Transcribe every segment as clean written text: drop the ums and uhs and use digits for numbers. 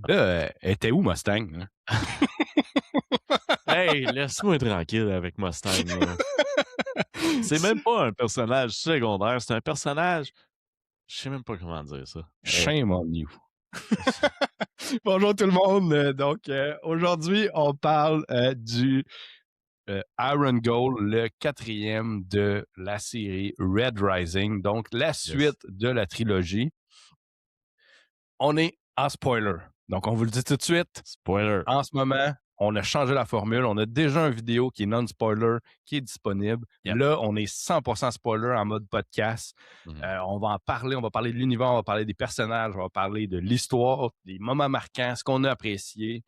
Là, elle était où Mustang? Là? Hey, laisse-moi tranquille avec Mustang, là. C'est même pas un personnage secondaire, c'est un personnage. Je sais même pas comment dire ça. Hey. Shame on you. Bonjour tout le monde. Aujourd'hui, on parle du Iron Gold, le 4e de la série Red Rising, donc la suite de la trilogie. On est en spoiler. Donc, on vous le dit tout de suite. Spoiler. En ce moment, on a changé la formule. On a déjà une vidéo qui est non-spoiler qui est disponible. Yep. Là, on est 100% spoiler en mode podcast. On va en parler. On va parler de l'univers, on va parler des personnages, on va parler de l'histoire, des moments marquants, ce qu'on a apprécié.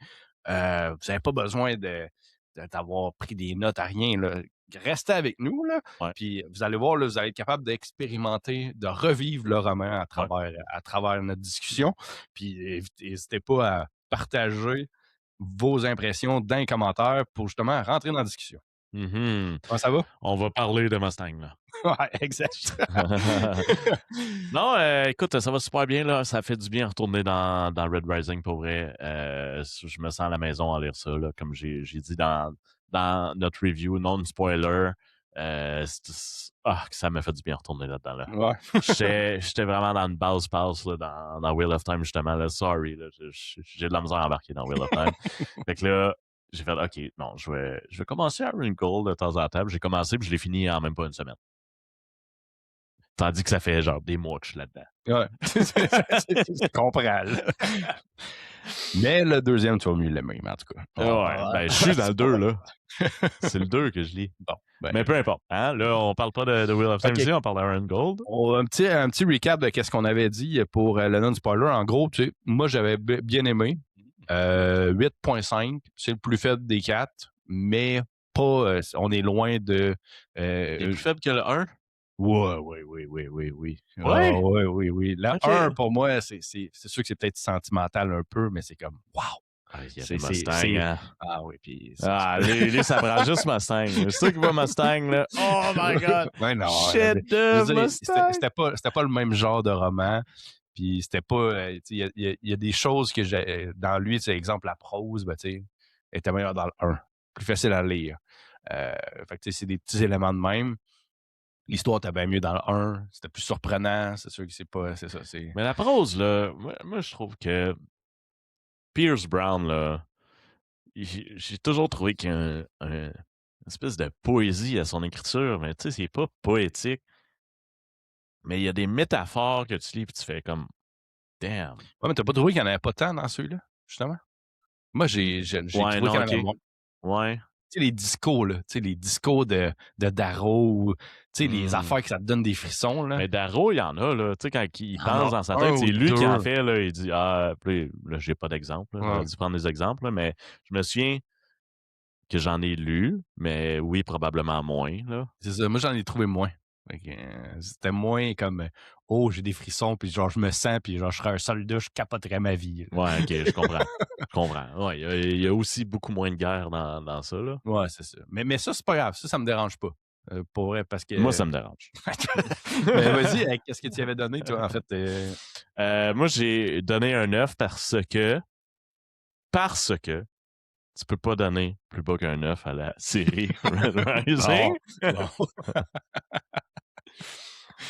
Vous n'avez pas besoin d'avoir pris des notes à rien, là. Restez avec nous, là. Ouais. Puis vous allez voir, là, vous allez être capable d'expérimenter, de revivre le roman à travers notre discussion. Puis n'hésitez pas à partager vos impressions dans les commentaires pour justement rentrer dans la discussion. Comment ça va? On va parler de Mustang, là. Ouais, exact. Non, écoute, ça va super bien, là. Ça fait du bien retourner dans Red Rising, pour vrai. Je me sens à la maison à lire ça, là, comme j'ai dit dans notre review, non-spoiler. Ça m'a fait du bien retourner là-dedans, là. Ouais. J'étais vraiment dans une basse passe, là, dans Wheel of Time, justement, là. Sorry, là. J'ai de la misère à embarquer dans Wheel of Time. Fait que là, j'ai fait, OK, non, je vais commencer Iron Gold de temps en temps. J'ai commencé, puis je l'ai fini en même pas une semaine. Tandis que ça fait genre des mois que je suis là-dedans. Ouais. Je comprends, là. Mais le deuxième, tu vas mieux l'aimer, en tout cas. Ouais, je suis dans le 2, là. C'est le 2 que je lis. Bon, mais peu importe. Hein? Là, on parle pas de Wheel of Time ici, on parle d'Iron Gold. Un petit recap de ce qu'on avait dit pour le non-spoiler. En gros, tu sais, moi, j'avais bien aimé. 8.5, c'est le plus faible des 4, mais pas. On est loin de. C'est plus faible que le 1? Oui. Ouais? Oui. Le 1, pour moi, c'est sûr que c'est peut-être sentimental un peu, mais c'est comme, wow! Il y a des Mustang, hein? Ah oui, puis... lui, ça prend juste Mustang. C'est sûr qu'il voit Mustang, là. Oh my God! Ouais, non, Shit de Mustang! C'était pas le même genre de roman. Puis c'était pas... il y a des choses que j'ai... Dans lui, exemple, la prose, était meilleure dans le 1. Plus facile à lire. Fait que c'est des petits éléments de même. L'histoire était bien mieux dans le 1. C'était plus surprenant. C'est sûr que c'est pas... C'est ça, Mais la prose, là, moi je trouve que Pierce Brown, là, j'ai toujours trouvé qu'il y a une espèce de poésie à son écriture, mais tu sais, c'est pas poétique. Mais il y a des métaphores que tu lis et tu fais comme damn. Ouais, mais t'as pas trouvé qu'il y en avait pas tant dans celui-là, justement? Moi, j'ai trouvé qu'il y en avait moins. Ouais. Tu sais, les discours, là. Tu sais, les discours de Darrow, tu sais, les affaires que ça te donne des frissons, là. Mais Darrow, il y en a, là. Tu sais, quand il pense dans sa un tête, ou c'est lui qui en deux. fait, là. Il dit, là, j'ai pas d'exemple. J'aurais dû prendre des exemples, là, mais je me souviens que j'en ai lu, mais oui, probablement moins, là. C'est ça. Moi, j'en ai trouvé moins. C'était moins comme oh, j'ai des frissons, puis genre, je me sens, puis genre, je serais un soldat, je capoterais ma vie. Là. Ouais, OK, je comprends. Je comprends. Ouais, il y a aussi beaucoup moins de guerre dans ça, là. Ouais, c'est ça. Mais ça, c'est pas grave. Ça me dérange pas. Pour vrai, parce que... Moi, ça me dérange. Mais vas-y, qu'est-ce que tu avais donné, toi, en fait? Moi, j'ai donné un 9 parce que tu peux pas donner plus bas qu'un 9 à la série Red Rising.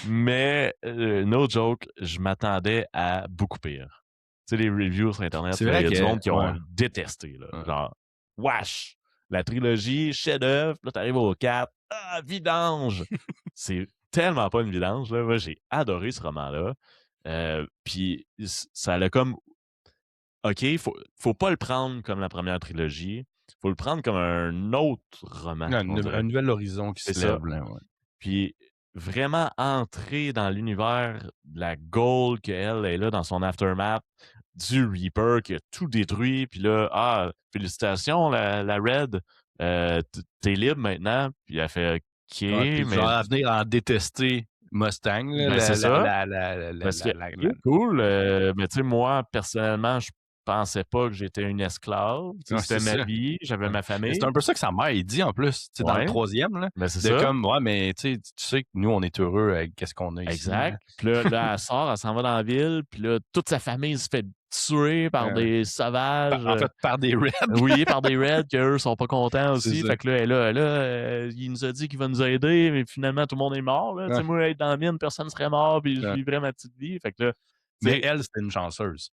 Mais, no joke, je m'attendais à beaucoup pire. Tu sais, les reviews sur Internet, il y a du monde qui ont détesté. Là. Genre, wesh! La trilogie, chef-d'œuvre, là, t'arrives au 4. Ah, vidange! C'est tellement pas une vidange. Là. Moi, j'ai adoré ce roman-là. Puis, ça a comme... OK, faut pas le prendre comme la première trilogie. Faut le prendre comme un autre roman. Un nouvel horizon qui se lève. Là, ouais. Puis vraiment entrer dans l'univers de la Gold qu'elle est là dans son aftermath du Reaper qui a tout détruit. Puis là, félicitations la Red, t'es libre maintenant. Puis elle fait OK, mais... Genre à venir en détester Mustang. Là, c'est ça. C'est cool. Mais tu sais, moi, personnellement, je pensais pas que j'étais une esclave. C'était ma vie, j'avais ma famille. C'est un peu ça que sa mère, il dit en plus, dans le 3e. Là, mais c'est ça. Comme, ouais, mais tu sais que nous, on est heureux avec qu'est-ce qu'on a ici. Exact. Puis là, elle sort, elle s'en va dans la ville, puis là, toute sa famille se fait tuer par des sauvages. En fait, par des Reds. Oui, par des Reds, qu'eux sont pas contents aussi. Fait que là, il nous a dit qu'il va nous aider, mais finalement, tout le monde est mort. Là. Moi, être dans la mine, personne ne serait mort, puis je vivrais ma petite vie. Fait que là, mais elle, c'était une chanceuse.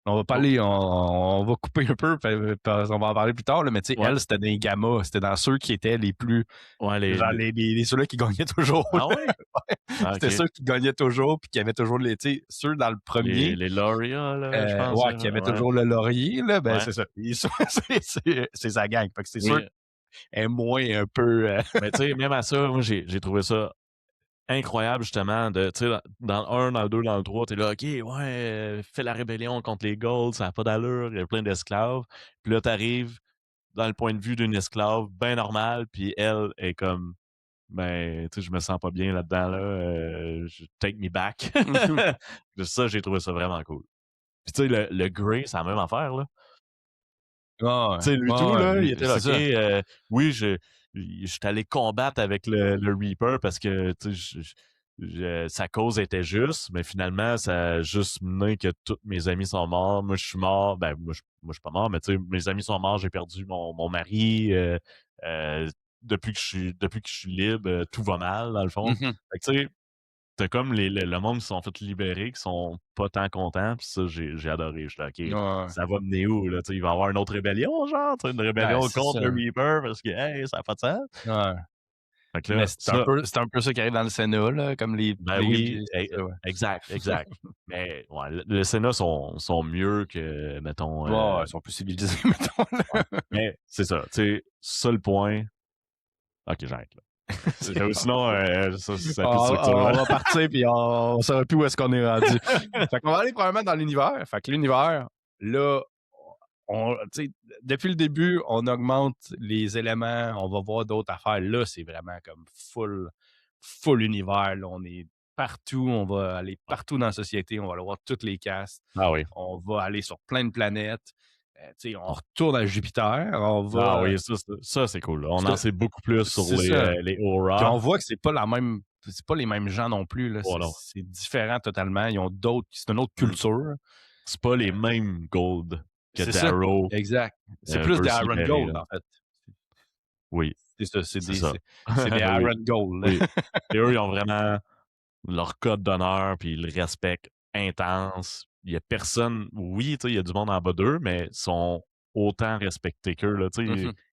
On va parler, on va couper un peu, on va en parler plus tard, là, mais tu sais, elle, c'était dans les gammas, c'était dans ceux qui étaient les plus. Ceux-là qui gagnaient toujours. Ah ouais? C'était ceux qui gagnaient toujours, puis qui avaient toujours ceux dans le premier. Les lauréats, là, je pense. Ouais, qui avaient toujours le laurier, là, ben c'est ça. C'est sa gang. Fait que c'est sûr qu'elle est moins un peu. Mais tu sais, même à ça, moi, j'ai trouvé ça incroyable, justement, tu sais, dans le 1, dans le 2, dans le 3, t'es là, OK, fais la rébellion contre les Golds, ça n'a pas d'allure, il y a plein d'esclaves. Puis là, t'arrives dans le point de vue d'une esclave bien normale, puis elle est comme, ben, tu sais, je me sens pas bien là-dedans, là, take me back. Ça, j'ai trouvé ça vraiment cool. Puis tu sais, le Grey, c'est la même affaire, là. Tu sais, lui tout, là, il était là, OK, oui, je suis allé combattre avec le Reaper parce que, tu sais, sa cause était juste, mais finalement, ça a juste mené que tous mes amis sont morts. Moi, je suis mort. Ben, moi, je suis pas mort, mais tu sais, mes amis sont morts. J'ai perdu mon mari. Depuis que je suis libre, tout va mal, dans le fond. Fait que, tu sais, t'as comme le monde qui sont fait libérer, qui sont pas tant contents, pis ça, j'ai adoré. Je suis OK, ça va mener où, là? Il va y avoir une autre rébellion, genre? Une rébellion contre le Reaper, parce que, hey, ça n'a pas de sens. Ouais. Fait que là, mais c'est un peu ça qui arrive dans le Sénat, là, comme les... oui, exact. Mais ouais, le Sénat sont mieux que, mettons... ils sont plus civilisés, mettons. Là. Mais c'est ça, tu sais, ça le point... OK, j'arrête, là. Sinon, ça on va partir puis on ne saura plus où est-ce qu'on est rendu. Fait qu'on va aller probablement dans l'univers. Fait que l'univers, là, depuis le début, on augmente les éléments, on va voir d'autres affaires. Là, c'est vraiment comme full univers. Là, on est partout, on va aller partout dans la société, on va aller voir toutes les castes. Ah oui. On va aller sur plein de planètes. On retourne à Jupiter. On va... Ah oui, ça c'est cool. Là. On en sait beaucoup plus sur les auras. Puis on voit que c'est pas les mêmes gens non plus. Là. C'est différent totalement. Ils ont d'autres. C'est une autre culture. C'est pas les mêmes Gold que Darrow. Exact. C'est plus des Iron Gold, en fait. Oui. C'est ça. C'est des Iron Gold. Oui. Et eux, ils ont vraiment leur code d'honneur, puis ils le respectent intense. Il y a personne, oui, il y a du monde en bas d'eux, mais ils sont autant respectés qu'eux. Là,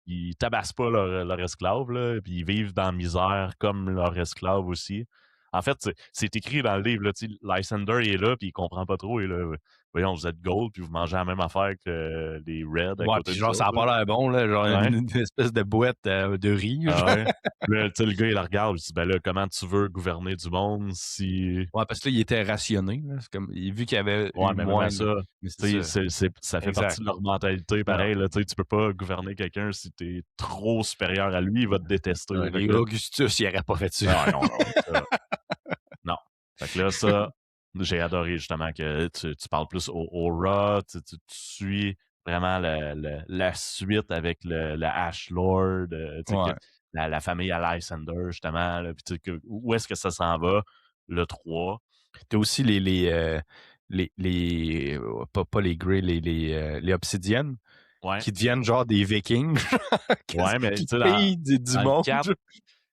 ils tabassent pas leur esclave, là, puis ils vivent dans la misère comme leur esclave aussi. En fait, c'est écrit dans le livre. Là, Lysander il est là, puis il comprend pas trop. Il est là, voyons, vous êtes gold, puis vous mangez la même affaire que les Reds. Ouais, puis genre, ça n'a pas l'air bon, là, genre une espèce de boîte de riz. Là, le gars, il la regarde, il dit, ben là, comment tu veux gouverner du monde si... Ouais, parce que là, il était rationné. Là. C'est comme, vu qu'il y avait mais moins ça, ça fait partie de leur mentalité, pareil. Là, tu peux pas gouverner quelqu'un si t'es trop supérieur à lui, il va te détester. Augustus, il n'aurait pas fait ça. Non. Fait que là, ça, j'ai adoré justement que tu parles plus au Aura, tu suis vraiment la suite avec le Ash Lord, la famille à Lysander, justement. Là, puis où est-ce que ça s'en va, le 3? T'as aussi pas les Grey, les Obsidiennes, qui deviennent genre des Vikings. Mais tu sais, du monde.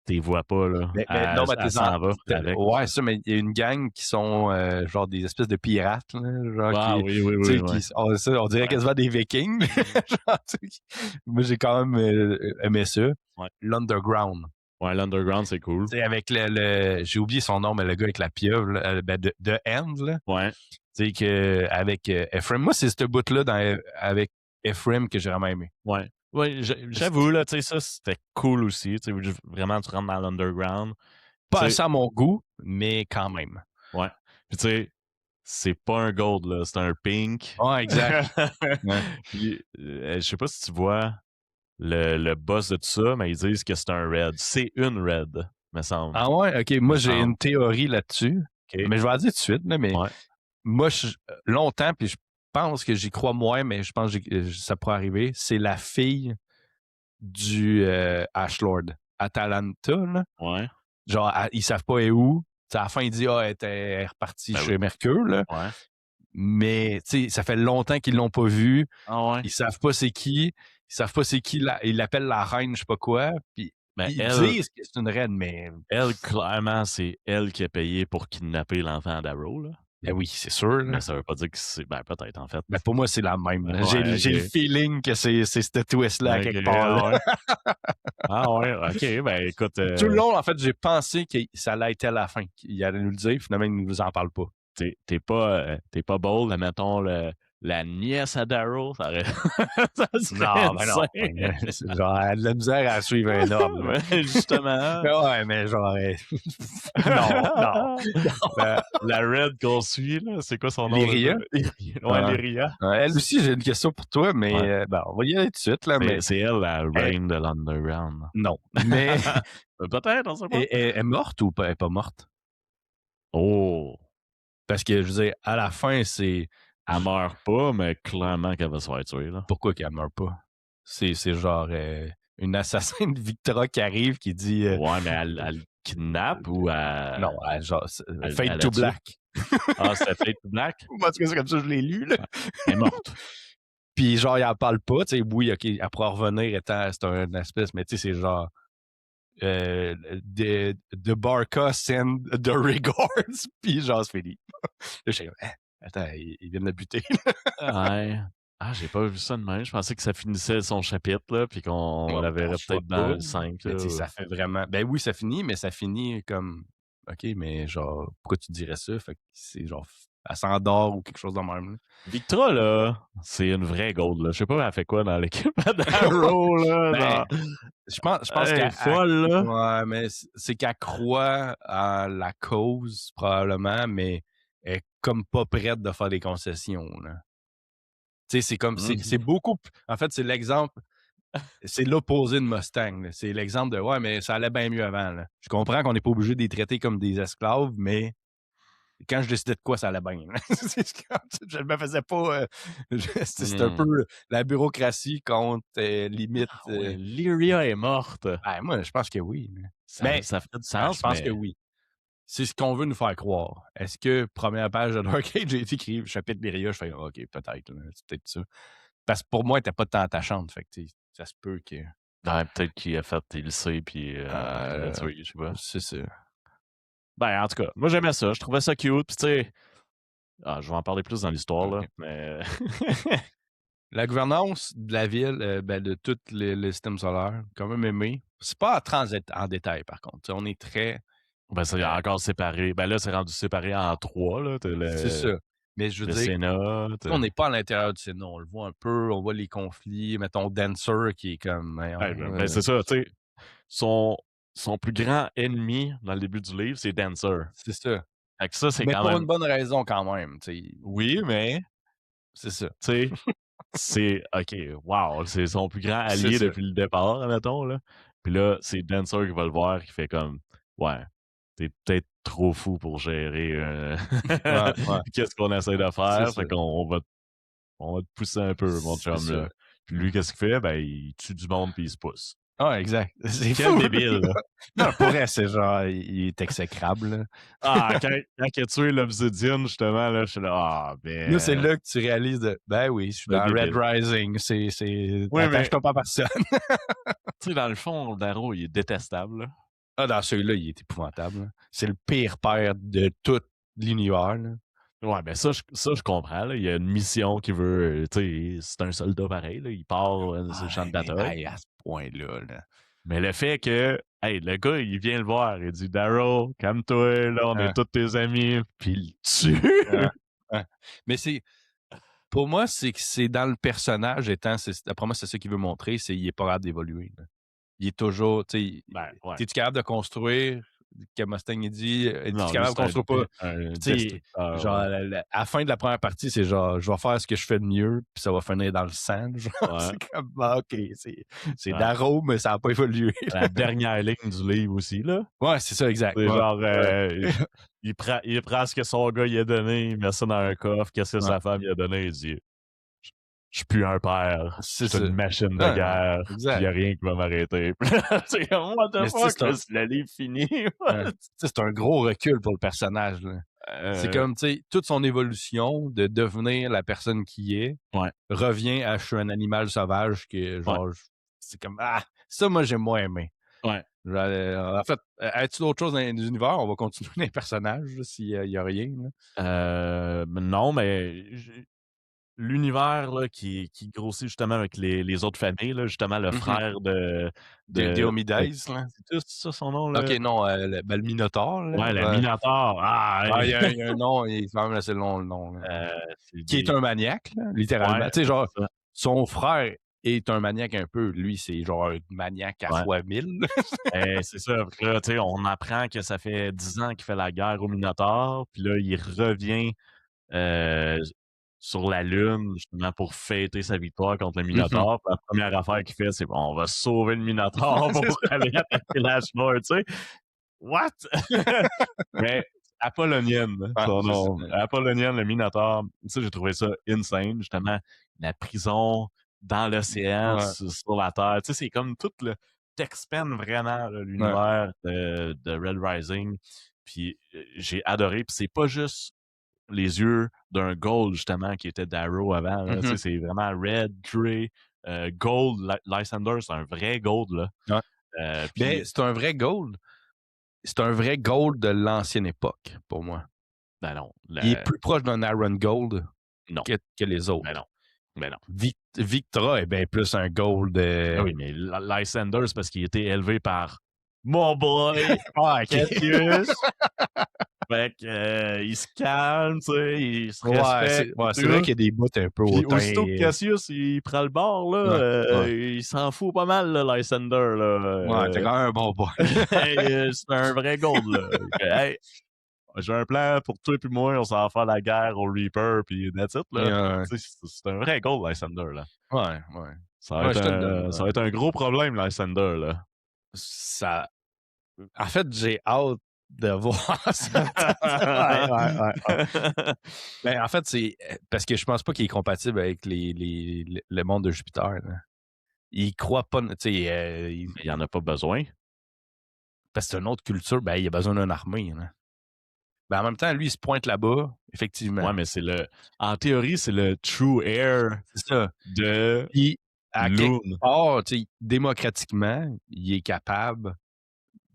T'es vois pas, là. Non, mais t'es s'en va avec. Ouais, ça, mais il y a une gang qui sont genre des espèces de pirates, là, genre oui. On dirait quasiment des Vikings. Genre, moi, j'ai quand même aimé ça. Ouais. L'Underground. Ouais, l'Underground, c'est cool. C'est avec j'ai oublié son nom, mais le gars avec la pieuvre, de End, là. Ouais. Tu sais, avec Ephraim. Moi, c'est ce bout-là avec Ephraim que j'ai vraiment aimé. Ouais. Oui, j'avoue, là, tu sais, ça, c'était cool aussi. Tu sais, vraiment, tu rentres dans l'Underground. Pas assez à mon goût, mais quand même. Ouais. Puis, tu sais, c'est pas un gold, là, c'est un pink. Ouais, exact. Puis, je sais pas si tu vois le boss de tout ça, mais ils disent que c'est un red. C'est une red, me semble. Ah ouais? OK. Moi, j'ai une théorie là-dessus. Okay. Mais je vais la dire tout de suite, là, mais moi, longtemps, puis pense que j'y crois moins, mais je pense que ça pourrait arriver. C'est la fille du Ashlord, Atalanta, là. Ouais. Genre, ils savent pas où. T'sais, à la fin, il dit, elle est repartie chez Mercure, là. Ouais. Mais, tu sais, ça fait longtemps qu'ils l'ont pas vue. Ah ouais. Ils savent pas c'est qui. Ils savent pas c'est qui. Ils l'appellent la reine, je sais pas quoi. Puis, ils disent que c'est une reine, mais... Elle, clairement, c'est elle qui a payé pour kidnapper l'enfant d'Arrow, là. Ben oui, c'est sûr. Là. Mais ça veut pas dire que c'est... Ben, peut-être, en fait. Ben pour moi, c'est la même. Ouais, j'ai le feeling que c'est cette twist-là à quelque part. Là. Ah ouais, OK. Ben, écoute... Tout le long, en fait, j'ai pensé que ça allait être à la fin. Il allait nous le dire. Finalement, il nous en parle pas. T'es pas bold, mettons, la nièce à Darrow, ça aurait... ça non, mais non. Genre, elle a de la misère à suivre un homme. Justement. Ouais, mais genre... non. La Red qu'on suit, là, c'est quoi son nom? Lyria? Ouais, Lyria. Elle aussi, j'ai une question pour toi, mais on va y aller tout de suite. Là, mais c'est elle, la reine de l'Underground. Non, mais... Peut-être, on sait pas. Elle est morte ou elle est pas morte? Oh! Parce que, je veux dire, à la fin, c'est... Elle meurt pas, mais clairement qu'elle va se faire tuer. Là. Pourquoi qu'elle meurt pas? C'est genre une assassin de Victra qui arrive, qui dit... Ouais, mais elle kidnappe ou elle... Non, genre, Fade to Black. Ah, c'était Fade to Black? Moi, c'est comme ça je l'ai lu, là. Elle est morte. Puis genre, il en parle pas, tu sais, oui, OK, elle pourra revenir étant... C'est un espèce, mais tu sais, c'est genre... The Barca send the regards, puis genre, c'est fini. Là, je suis comme, attends, il vient de buter. Ouais. Ah, j'ai pas vu ça de même. Je pensais que ça finissait son chapitre, là, puis qu'on la verrait peut-être dans le 5. Là, ça fait vraiment... Ben oui, ça finit, mais ça finit comme... OK, mais genre, pourquoi tu dirais ça? Fait que c'est genre, elle s'endort ou quelque chose de même. Là. Victra, là, c'est une vraie gold, là. Je sais pas, elle fait quoi dans l'équipe d'Arrow, là. Je pense qu'elle est folle, là. Ouais, mais c'est qu'elle croit à la cause, probablement, mais elle est comme pas prête de faire des concessions, là. Tu sais, c'est comme... C'est beaucoup... En fait, c'est l'exemple... C'est l'opposé de Mustang. Là. C'est l'exemple de « Ouais, mais ça allait bien mieux avant. » Là. Je comprends qu'on n'est pas obligé de les traiter comme des esclaves, mais quand je décidais de quoi, ça allait bien. Je ne me faisais pas... c'est un peu la bureaucratie contre limite... Lyria est morte. Moi, je pense que oui. Mais ça fait du sens, je pense que oui. C'est ce qu'on veut nous faire croire. Est-ce que première page de Dark Age, j'ai écrit chapitre Lyria, je fais OK, peut-être. C'est peut-être ça. Parce que pour moi, elle n'était pas tant attachante. Fait que ça se peut que... Ouais, peut-être qu'il a fait il sait, puis je sais pas. C'est ça. Ben, en tout cas, moi j'aimais ça. Je trouvais ça cute. Puis tu sais, je vais en parler plus dans l'histoire, là. Mais. La gouvernance de la ville, de tout le système solaire, quand même aimé. C'est pas à transit en détail, par contre. T'sais, on est très... Ben, c'est encore séparé. Ben là, c'est rendu séparé en 3, là. C'est ça. Mais je veux dire, Sénat, on n'est pas à l'intérieur du Sénat. On le voit un peu, on voit les conflits. Mettons, Dancer qui est comme... Ben, c'est ça, tu sais. Son plus grand ennemi dans le début du livre, c'est Dancer. C'est ça. Fait que ça, c'est mais quand pour même... une bonne raison, quand même. T'sais. Oui, mais... C'est ça. Tu sais, c'est... OK, wow, c'est son plus grand allié depuis le départ, mettons, là. Puis là, c'est Dancer qui va le voir, qui fait comme... Ouais, t'es peut-être trop fou pour gérer qu'est-ce qu'on essaie de faire. Fait qu'on va te pousser un peu, mon chum, là. Puis lui, qu'est-ce qu'il fait? Ben, il tue du monde puis il se pousse. Ah, exact. C'est quel débile, là. Non, pour vrai, c'est genre, il est exécrable, là. Quand il a tué l'Obsidian, justement, là, je suis là, ben... Là, c'est là que tu réalises ben oui, je suis dans Red Rising, Oui, attache-toi pas à personne. Tu sais, dans le fond, Darrow, il est détestable, là. Dans celui-là, il est épouvantable. Là. C'est le pire père de tout l'univers, là. Ouais, ben ça, je comprends. Là. Il y a une mission qui veut... Tu sais, c'est un soldat pareil. Là. Il part sur le champ de bataille. À ce point-là. Là. Mais le fait que... Hey, le gars, il vient le voir. Il dit, Darrow, calme-toi. Là, on est tous tes amis. Puis il tue. Mais c'est... Pour moi, c'est que c'est dans le personnage étant... D'après moi, c'est ça qu'il veut montrer. C'est qu'il est pas capable d'évoluer. Là. Il est toujours... T'es-tu capable de construire que Mustang il dit tu Non, es lui, capable c'est qu'on soit pas. un Tu sais, destructeur, genre, ouais. à la fin de la première partie, c'est genre, je vais faire ce que je fais de mieux, puis ça va finir dans le sang. Genre, Ouais. c'est comme, ok, c'est Ouais. Darrow, mais ça n'a pas évolué. La dernière ligne du livre aussi, là. Ouais, c'est ça, exact. C'est Ouais, genre, ouais. il prend ce que son gars il a donné, il met ça dans un coffre, qu'est-ce que Ouais. sa femme il a donné, il dit je suis plus un père, je C'est suis ça. une machine de Ouais, guerre, puis il exact. n'y a rien qui va m'arrêter. C'est comme, what the Mais tu sais, fuck, là, c'est le livre fini. ouais. Tu sais, c'est un gros recul pour le personnage. Là. C'est comme, tu sais, toute son évolution de devenir la personne qui est Ouais. revient à je suis un animal sauvage que, genre, c'est comme, ça, moi, j'ai moins aimé. Ouais. En fait, as-tu d'autres choses dans l'univers? On va continuer les personnages s'il n'y a rien. Là. Non, mais l'univers là, qui grossit justement avec les autres familles, là, justement le frère de Diomédes, là. c'est ça son nom, Ok, là? non, le Minotaure, là. Ouais, le Minotaur. Il y a un nom, il est quand même assez long, le nom. Là. Qui est un maniaque, là, littéralement. Ouais, Tu sais, genre, c'est ça. son frère est un maniaque un peu. Lui, c'est genre un maniaque à fois 1000. C'est ça. Puis là, tu sais, on apprend que ça fait 10 ans qu'il fait la guerre au Minotaur. Puis là, il revient sur la Lune, justement, pour fêter sa victoire contre le Minotaur. Puis la première affaire qu'il fait, c'est bon, on va sauver le Minotaur pour aller attaquer l'Ashmore, tu sais. What? Mais Apollonienne, son nom. Apollonienne, le Minotaur. Ça, j'ai trouvé ça insane, justement. La prison dans l'océan, sur la Terre. Tu sais, c'est comme tout le t'expand vraiment là, l'univers de Red Rising. Puis j'ai adoré. Puis c'est pas juste les yeux d'un Gold, justement, qui était Darrow avant. Là. Tu sais, c'est vraiment Red, Grey, Gold. Lysander, c'est un vrai Gold, là. Ouais. Mais c'est un vrai Gold. C'est un vrai Gold de l'ancienne époque, pour moi. Ben non. Il est plus proche d'un Iron Gold que les autres. Ben non. Victra est bien plus un Gold. Oui, mais Lysander, c'est parce qu'il était élevé par mon boy, Cassius. Fait que, il se calme, tu sais, il se respecte. C'est vrai qu'il y a des bouts un peu Puis hautains. aussitôt que Cassius, il prend le bord, là, il s'en fout pas mal, là, Lysander, là. Ouais, t'es quand même un bon boy. C'est un vrai Gold, là. Hey, j'ai un plan pour toi et moi, on s'en va faire la guerre au Reaper, puis that's it, là. C'est un vrai Gold, Lysander, là. Ouais. Ça va être un gros problème, Lysander, là. En fait, j'ai hâte de voir ça. Ben, en fait, c'est parce que je pense pas qu'il est compatible avec le monde de Jupiter. Là. Il croit pas, tu sais, il y en a pas besoin. Parce que c'est une autre culture, ben, il a besoin d'une armée. Là. Ben, en même temps, lui, il se pointe là-bas, effectivement. Ouais, mais en théorie, c'est le true heir de Puis, à Loon. quelque part, tu sais, démocratiquement, il est capable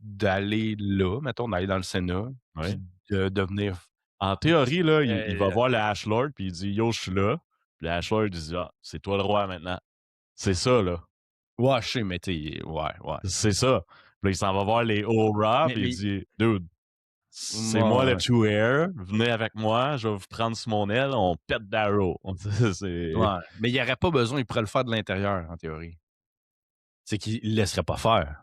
d'aller là, mettons, d'aller dans le Sénat, puis de devenir... En théorie, là, il va voir le Ashlord, puis il dit « Yo, je suis là ». Puis le Ashlord, il dit « Ah, c'est toi le roi maintenant ». C'est ça, là. Ouais, je sais, mais tu ouais. C'est ça. Puis là, il s'en va voir les Aura, puis il dit « Dude, c'est moi le true heir, venez avec moi, je vais vous prendre sur mon aile, on pète Darrow. » Ouais, mais il n'y aurait pas besoin, il pourrait le faire de l'intérieur, en théorie. C'est qu'il ne le laisserait pas faire.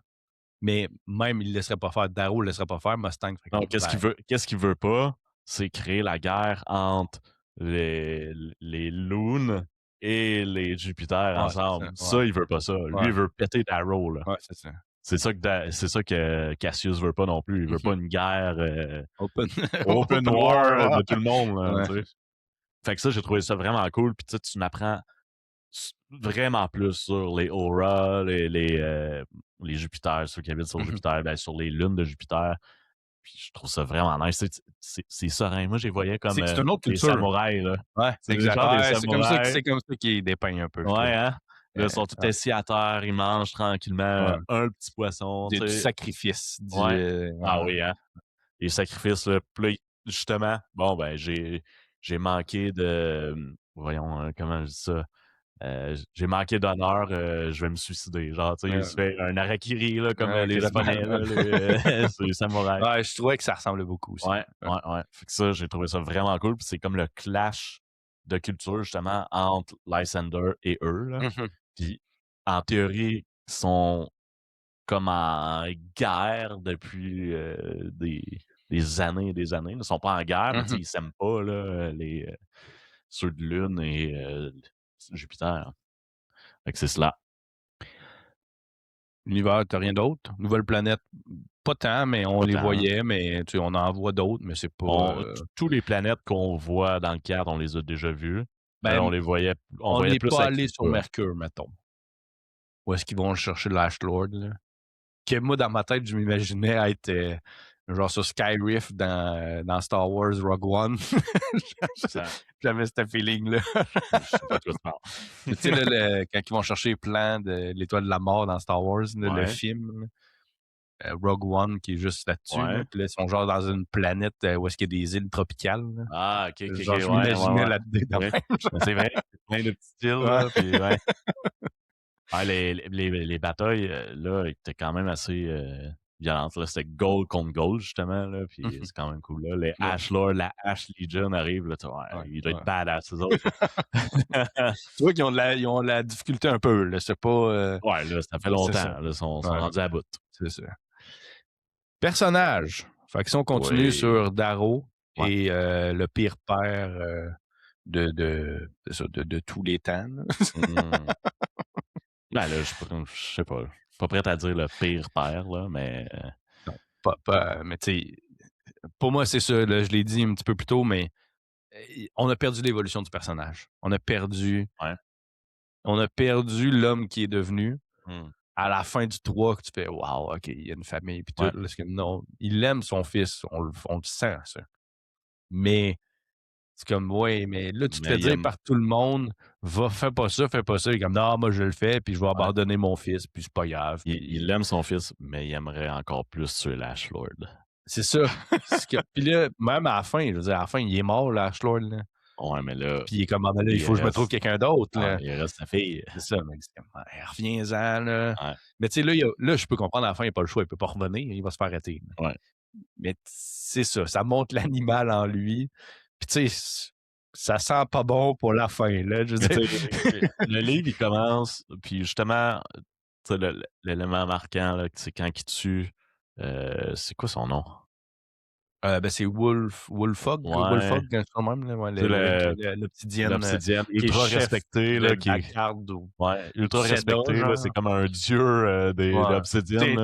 Mais même, il ne le laisserait pas faire. Darrow ne le laisserait pas faire. Mustang... Non, qu'est-ce qu'il veut pas? C'est créer la guerre entre les Loon et les Jupiter ensemble. Ça, il veut pas ça. Lui, il veut péter Darrow, là. Ouais, c'est ça. C'est ça que Cassius veut pas non plus. Il veut pas une guerre open war de tout le monde. Là, fait que ça, j'ai trouvé ça vraiment cool. Puis tu m'apprends vraiment plus sur les Aura, les Jupiter, ceux qui habitent sur Jupiter, ben, sur les lunes de Jupiter. Puis je trouve ça vraiment nice. C'est serein. Moi, je les voyais comme c'est une autre culture. des samouraïs. Là. Ouais, c'est exactement. C'est comme ça qu'ils dépeignent un peu. Ouais, hein? Là, ils sont tous assis à terre, ils mangent tranquillement un petit poisson. Du sacrifice. Ah oui, hein? Les sacrifices, là. Puis là, justement, bon, ben, j'ai manqué de... Voyons, comment je dis ça? J'ai manqué d'honneur, je vais me suicider. Genre, tu sais, il se fait un harakiri, là, comme les Japonais, là, c'est les samouraïs. Ouais, je trouvais que ça ressemblait beaucoup aussi. Ouais. Fait que ça, j'ai trouvé ça vraiment cool. Puis c'est comme le clash de culture, justement, entre Lysander et eux, là. Puis, en théorie, ils sont comme en guerre depuis des années et des années. Ils ne sont pas en guerre, mais ils s'aiment pas, là, ceux de Lune et Jupiter. Fait que c'est cela. L'univers, t'as rien d'autre? Nouvelle planète, pas tant, mais on les voyait, mais on en voit d'autres, mais c'est pas... Tous les planètes qu'on voit dans le cadre, on les a déjà vues. On les voyait, on n'est pas allé sur Mercure, mettons. Où est-ce qu'ils vont chercher l'Ashlord, là? Que moi, dans ma tête, je m'imaginais être genre sur Skyrift dans Star Wars Rogue One. J'avais ce feeling-là. Je sais pas de quoi tu parles. Tu sais, là, quand ils vont chercher les plans de l'Étoile de la Mort dans Star Wars, là, le film, Rogue One, qui est juste là-dessus. Là, puis là, ils sont genre dans une planète où est-ce qu'il y a des îles tropicales. Là. Ah, ok, genre, je m'imaginais là-dedans. C'est vrai, plein de petites îles. Là, puis, les batailles, là, étaient quand même assez violentes. Là. C'était gold contre gold, justement. Là, puis c'est quand même cool. Là. Les Ashlord, la Ash Legion arrivent. Là, ils doivent être badass, eux autres. Tu vois qu'ils ont la difficulté un peu. Là. C'est pas... Ouais, là, ça fait longtemps. Là, ils sont rendus à bout. C'est ça. Personnage. Fait que si on continue sur Darrow et le pire père de tous les temps. Ben là, je sais pas. Je suis pas prêt à dire le pire père, là, mais... Non, pas mais tu sais, pour moi, c'est ça. Là, je l'ai dit un petit peu plus tôt, mais on a perdu l'évolution du personnage. On a perdu l'homme qui est devenu. À la fin du 3, que tu fais « Wow, OK, il y a une famille. » Puis tout. Parce que non, il aime son fils. On le sent, ça. Mais... C'est comme, ouais, mais là, tu te fais dire par tout le monde, fais pas ça, fais pas ça. Il est comme, non, moi, je le fais, puis je vais abandonner mon fils, puis c'est pas grave. Il aime son fils, mais il aimerait encore plus tuer l'Ashlord. C'est ça. Puis là, même à la fin, je veux dire, à la fin, il est mort, l'Ashlord. Ouais, mais là. Puis il est comme, là, il faut que je me trouve quelqu'un d'autre. Là. Il reste sa fille. C'est ça, mais c'est comme, reviens-en, là. Ouais. Mais tu sais, là, je peux comprendre, à la fin, il n'a pas le choix, il peut pas revenir, il va se faire arrêter. Ouais. Mais c'est ça montre l'animal en lui. Puis tu sais, ça sent pas bon pour la fin, là. Je veux dire. Le livre, il commence, puis justement, l'élément marquant, là, c'est quand il tue, c'est quoi son nom? C'est Wolfog, quand même, là, l'obsidienne. L'obsidienne, ultra respecté, là, qui est ultra respecté, là, c'est comme un dieu de l'obsidienne.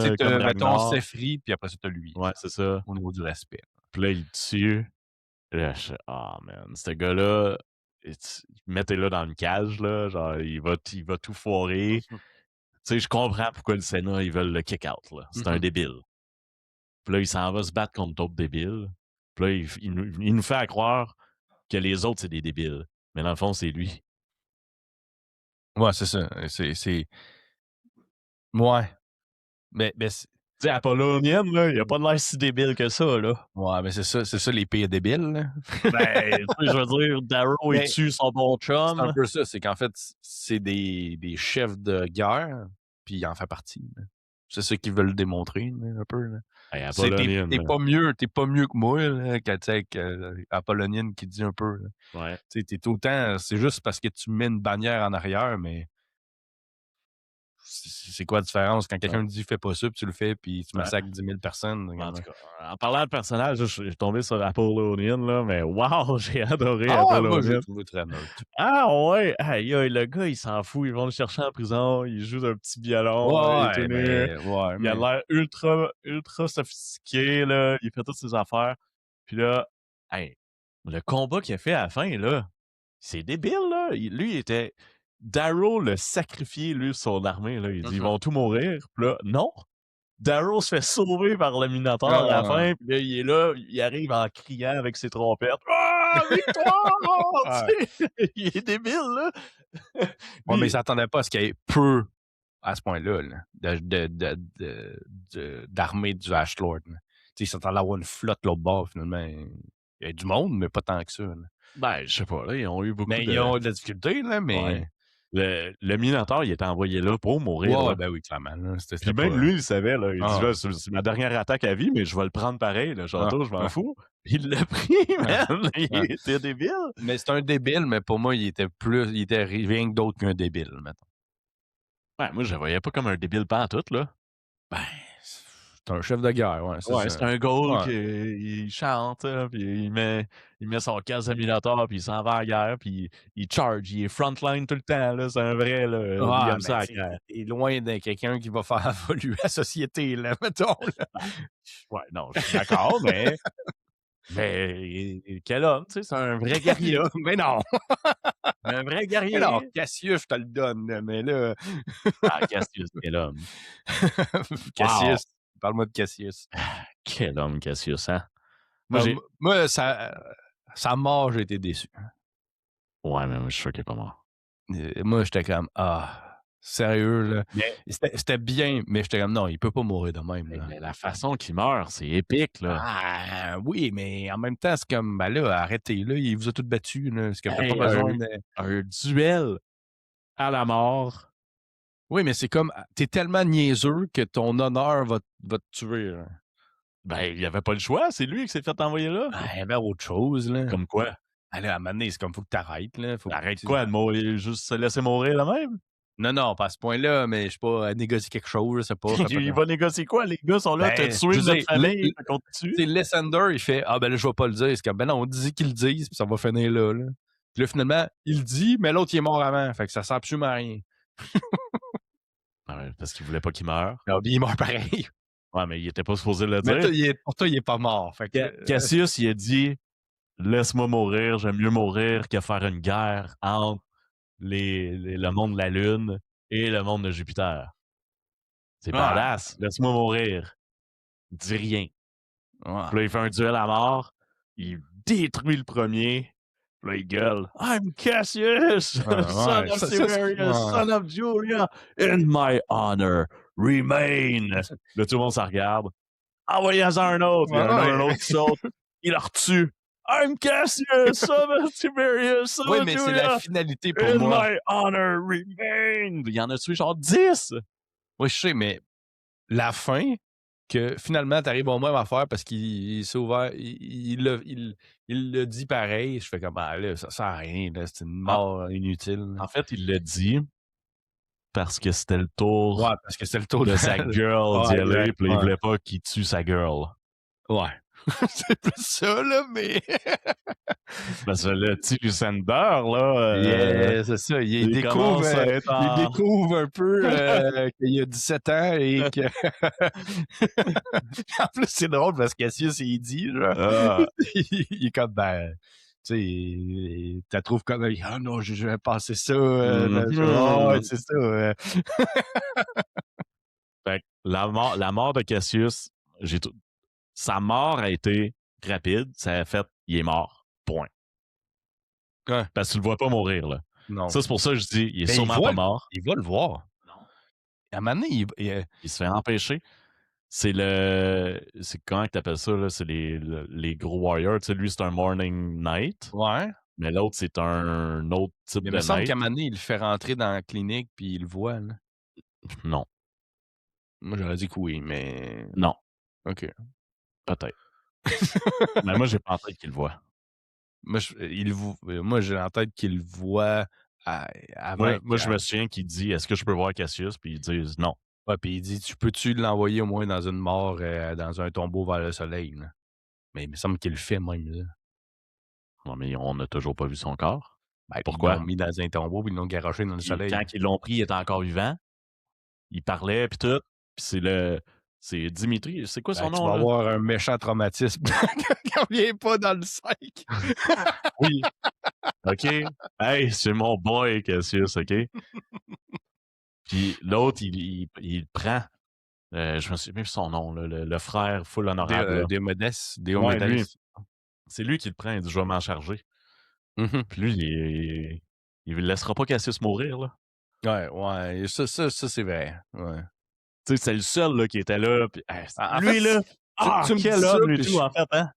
Mettons Sefri, puis après ça, t'as lui. Ouais, c'est ça. Au niveau du respect. Puis là, il tue. Là, man, ce gars-là, mettez-le dans une cage, là, genre, il va tout foirer. Tu sais, je comprends pourquoi le Sénat, ils veulent le kick-out, là. C'est un débile. Puis là, il s'en va se battre contre d'autres débiles. Puis là, il nous fait croire que les autres, c'est des débiles. Mais dans le fond, c'est lui. Ouais, c'est ça. C'est... Ouais. Mais tu sais, Apollonian, là, il a pas de l'air si débile que ça, là. Ouais, mais c'est ça les pires débiles, là. Ben, je veux dire, Darrow, il tue son bon chum. C'est un peu ça, c'est qu'en fait, c'est des chefs de guerre, puis il en fait partie. Là. C'est ça qu'ils veulent démontrer, là, un peu. Là. Hey, t'es pas mieux que moi, là, avec Apollonienne qui dit un peu. Là. Ouais. T'es tout le temps, c'est juste parce que tu mets une bannière en arrière, mais c'est quoi la différence quand quelqu'un dit fais pas ça, puis tu le fais, puis tu massacres 10 000 personnes. En tout cas, en parlant de personnage, je suis tombé sur Apollonian, là, mais wow, j'ai adoré Apollonian. Moi, je l'ai trouvé très neutre. Ah ouais, le gars, il s'en fout, ils vont le chercher en prison, il joue d'un petit violon, il a l'air ultra sophistiqué, là, il fait toutes ses affaires. Puis là, le combat qu'il a fait à la fin, là, c'est débile, là. Lui, il était... Darrow l'a sacrifié, lui, son armée. Là. Il dit, ils vont tous mourir. Puis là, non. Darrow se fait sauver par le Minotaur à la fin. Puis là, il est là, il arrive en criant avec ses trompettes. Ah, victoire! Il est débile, là. Ouais, mais il s'attendait pas à ce qu'il y ait peu, à ce point-là, là, d'armée du Ashlord. Il s'attendait à avoir une flotte l'autre bord, finalement. Il y a du monde, mais pas tant que ça. Là. Ben, je sais pas, là, ils ont eu beaucoup ils ont de la difficulté, là, mais... Ouais. Le Minotaur, il était envoyé là pour mourir. Ouais, ben oui, clairement. Là. Puis même lui, il savait. Là. Il dit, c'est ma dernière attaque à vie, mais je vais le prendre pareil. Le château, je m'en fous. Il l'a pris, man. Il était débile. Mais c'est un débile, mais pour moi, il était rien que d'autre qu'un débile, mettons. Ouais, moi, je le voyais pas comme un débile pantoute, là. Ben, C'est un chef de guerre, ouais, c'est ça. C'est un Ghoul Ouais. qui chante, puis il met son casque d'émulateur, puis il s'en va à la guerre, puis il charge, il est frontline tout le temps, là, c'est un vrai, là, il aime ça à la guerre. T'es loin de quelqu'un qui va faire évoluer la société, là, mettons. Là. Ouais, non, je suis d'accord, mais quel homme, tu sais, c'est un vrai guerrier. Mais non! Un vrai Mais guerrier. non, Cassius, je te le donne, là, mais là... Cassius, quel homme. Cassius, parle-moi de Cassius. Quel homme, Cassius, hein? Moi, sa mort, j'ai été déçu. Ouais, mais moi, je suis sûr qu'il est pas mort. Moi, j'étais comme, sérieux, là. Mais... C'était bien, mais j'étais comme, non, il peut pas mourir de même, là. Mais la façon qu'il meurt, c'est épique, là. Ah, oui, mais en même temps, c'est comme, ben là, arrêtez, là, il vous a tout battu, là. C'est comme, t'as Hey, pas besoin de... un duel à la mort. Oui, mais c'est comme, t'es tellement niaiseux que ton honneur va te tuer, là. Ben, il avait pas le choix, c'est lui qui s'est fait envoyer là. Ben, il y avait autre chose, là. Comme quoi? Ben là, à un moment donné, c'est comme, faut que t'arrêtes, là. Arrête quoi de mourir, juste se laisser mourir là même? Non, pas à ce point-là, mais je sais pas, négocier quelque chose, c'est pas... Il va négocier quoi? Les gars sont là, t'as tué notre famille, qu'on te tue. C'est Lysander, il fait, ben là, je vais pas le dire. C'est comme, ben non, on dit qu'il le dise, puis ça va finir là. Puis là, finalement, il le dit, mais l'autre, il est mort avant. Fait que ça sert absolument à rien. Ouais, parce qu'il voulait pas qu'il meure. Alors, il est mort pareil. Ouais, mais il était pas supposé le dire. Mais pour toi, il est pas mort. Fait que, Cassius, il a dit, laisse-moi mourir, j'aime mieux mourir que faire une guerre entre le monde de la Lune et le monde de Jupiter. C'est badass. Laisse-moi mourir. Dis rien. Ouais. Puis là, il fait un duel à mort. Il détruit le premier. Puis là, il gueule. I'm Cassius, son of Tiberius, son of Julia. In my honor, remain. Là, tout le monde s'en regarde. Envoyez-en un autre. Il y en a un autre qui saute. Il le retue. I'm Cassius, son of Tiberius, son of Julia. Oui, mais c'est la finalité pour In moi. my honor, remain. Il y en a tué genre 10. Oui, je sais, mais la fin, que finalement, t'arrives au même affaire parce qu'il s'est ouvert, il le dit pareil. Je fais comme, là, ça sert à rien, là, c'est une mort inutile. En fait, il le dit parce que c'était le tour, parce que c'était le tour de sa girl d'y aller, puis il voulait pas qu'il tue sa girl. Ouais. C'est plus ça, là, mais... Parce que le petit Lysander, là... c'est ça, il découvre un peu qu'il a 17 ans et que... En plus, c'est drôle parce que Cassius, il dit, genre... il est comme, ben... Tu sais, tu trouves comme... Ah non, je vais passer ça. C'est ça. Fait que la mort de Cassius, sa mort a été rapide. Ça a fait, il est mort. Point. Ouais. Parce que tu le vois pas mourir, là. Non. Ça, c'est pour ça que je dis, il est sûrement pas mort. Il va le voir. Non. À un moment donné, il se fait empêcher. C'est comment tu appelles ça, là? C'est les gros warriors. Tu sais, lui, c'est un morning knight. Ouais. Mais l'autre, c'est un autre type de knight. Il me semble qu'à un moment donné, il le fait rentrer dans la clinique puis il le voit, là. Non. Moi, j'aurais dit que oui, mais... Non. OK. Peut-être. Mais moi, j'ai pas en tête qu'il le voit. Moi, j'ai en tête qu'il le voit avant. Moi, je me souviens qu'il dit, est-ce que je peux voir Cassius? Puis ils disent non. Ouais, puis il dit, peux-tu l'envoyer au moins dans une mort, dans un tombeau vers le soleil, là? Mais il me semble qu'il le fait même, là. Non, mais on n'a toujours pas vu son corps. Ben, pourquoi? Ils l'ont mis dans un tombeau puis ils l'ont garoché dans le soleil. Quand ils l'ont pris, il était encore vivant. Il parlait, puis tout. Puis c'est Dimitri. C'est quoi son nom? Tu vas avoir un méchant traumatisme quand il vient pas dans le 5. Oui. OK. Hey, c'est mon boy, Cassius, OK? Puis l'autre, il prend. Je me souviens même son nom, là, le frère full honorable. Diomédes. C'est lui qui le prend. Il dit, je vais m'en charger. Puis lui, il ne laissera pas Cassius mourir, là. Ouais. Ça c'est vrai. Ouais. Tu sais, c'est le seul là, qui était là. Puis, lui, là, tu me quel homme, lui, tout, en fait, hein?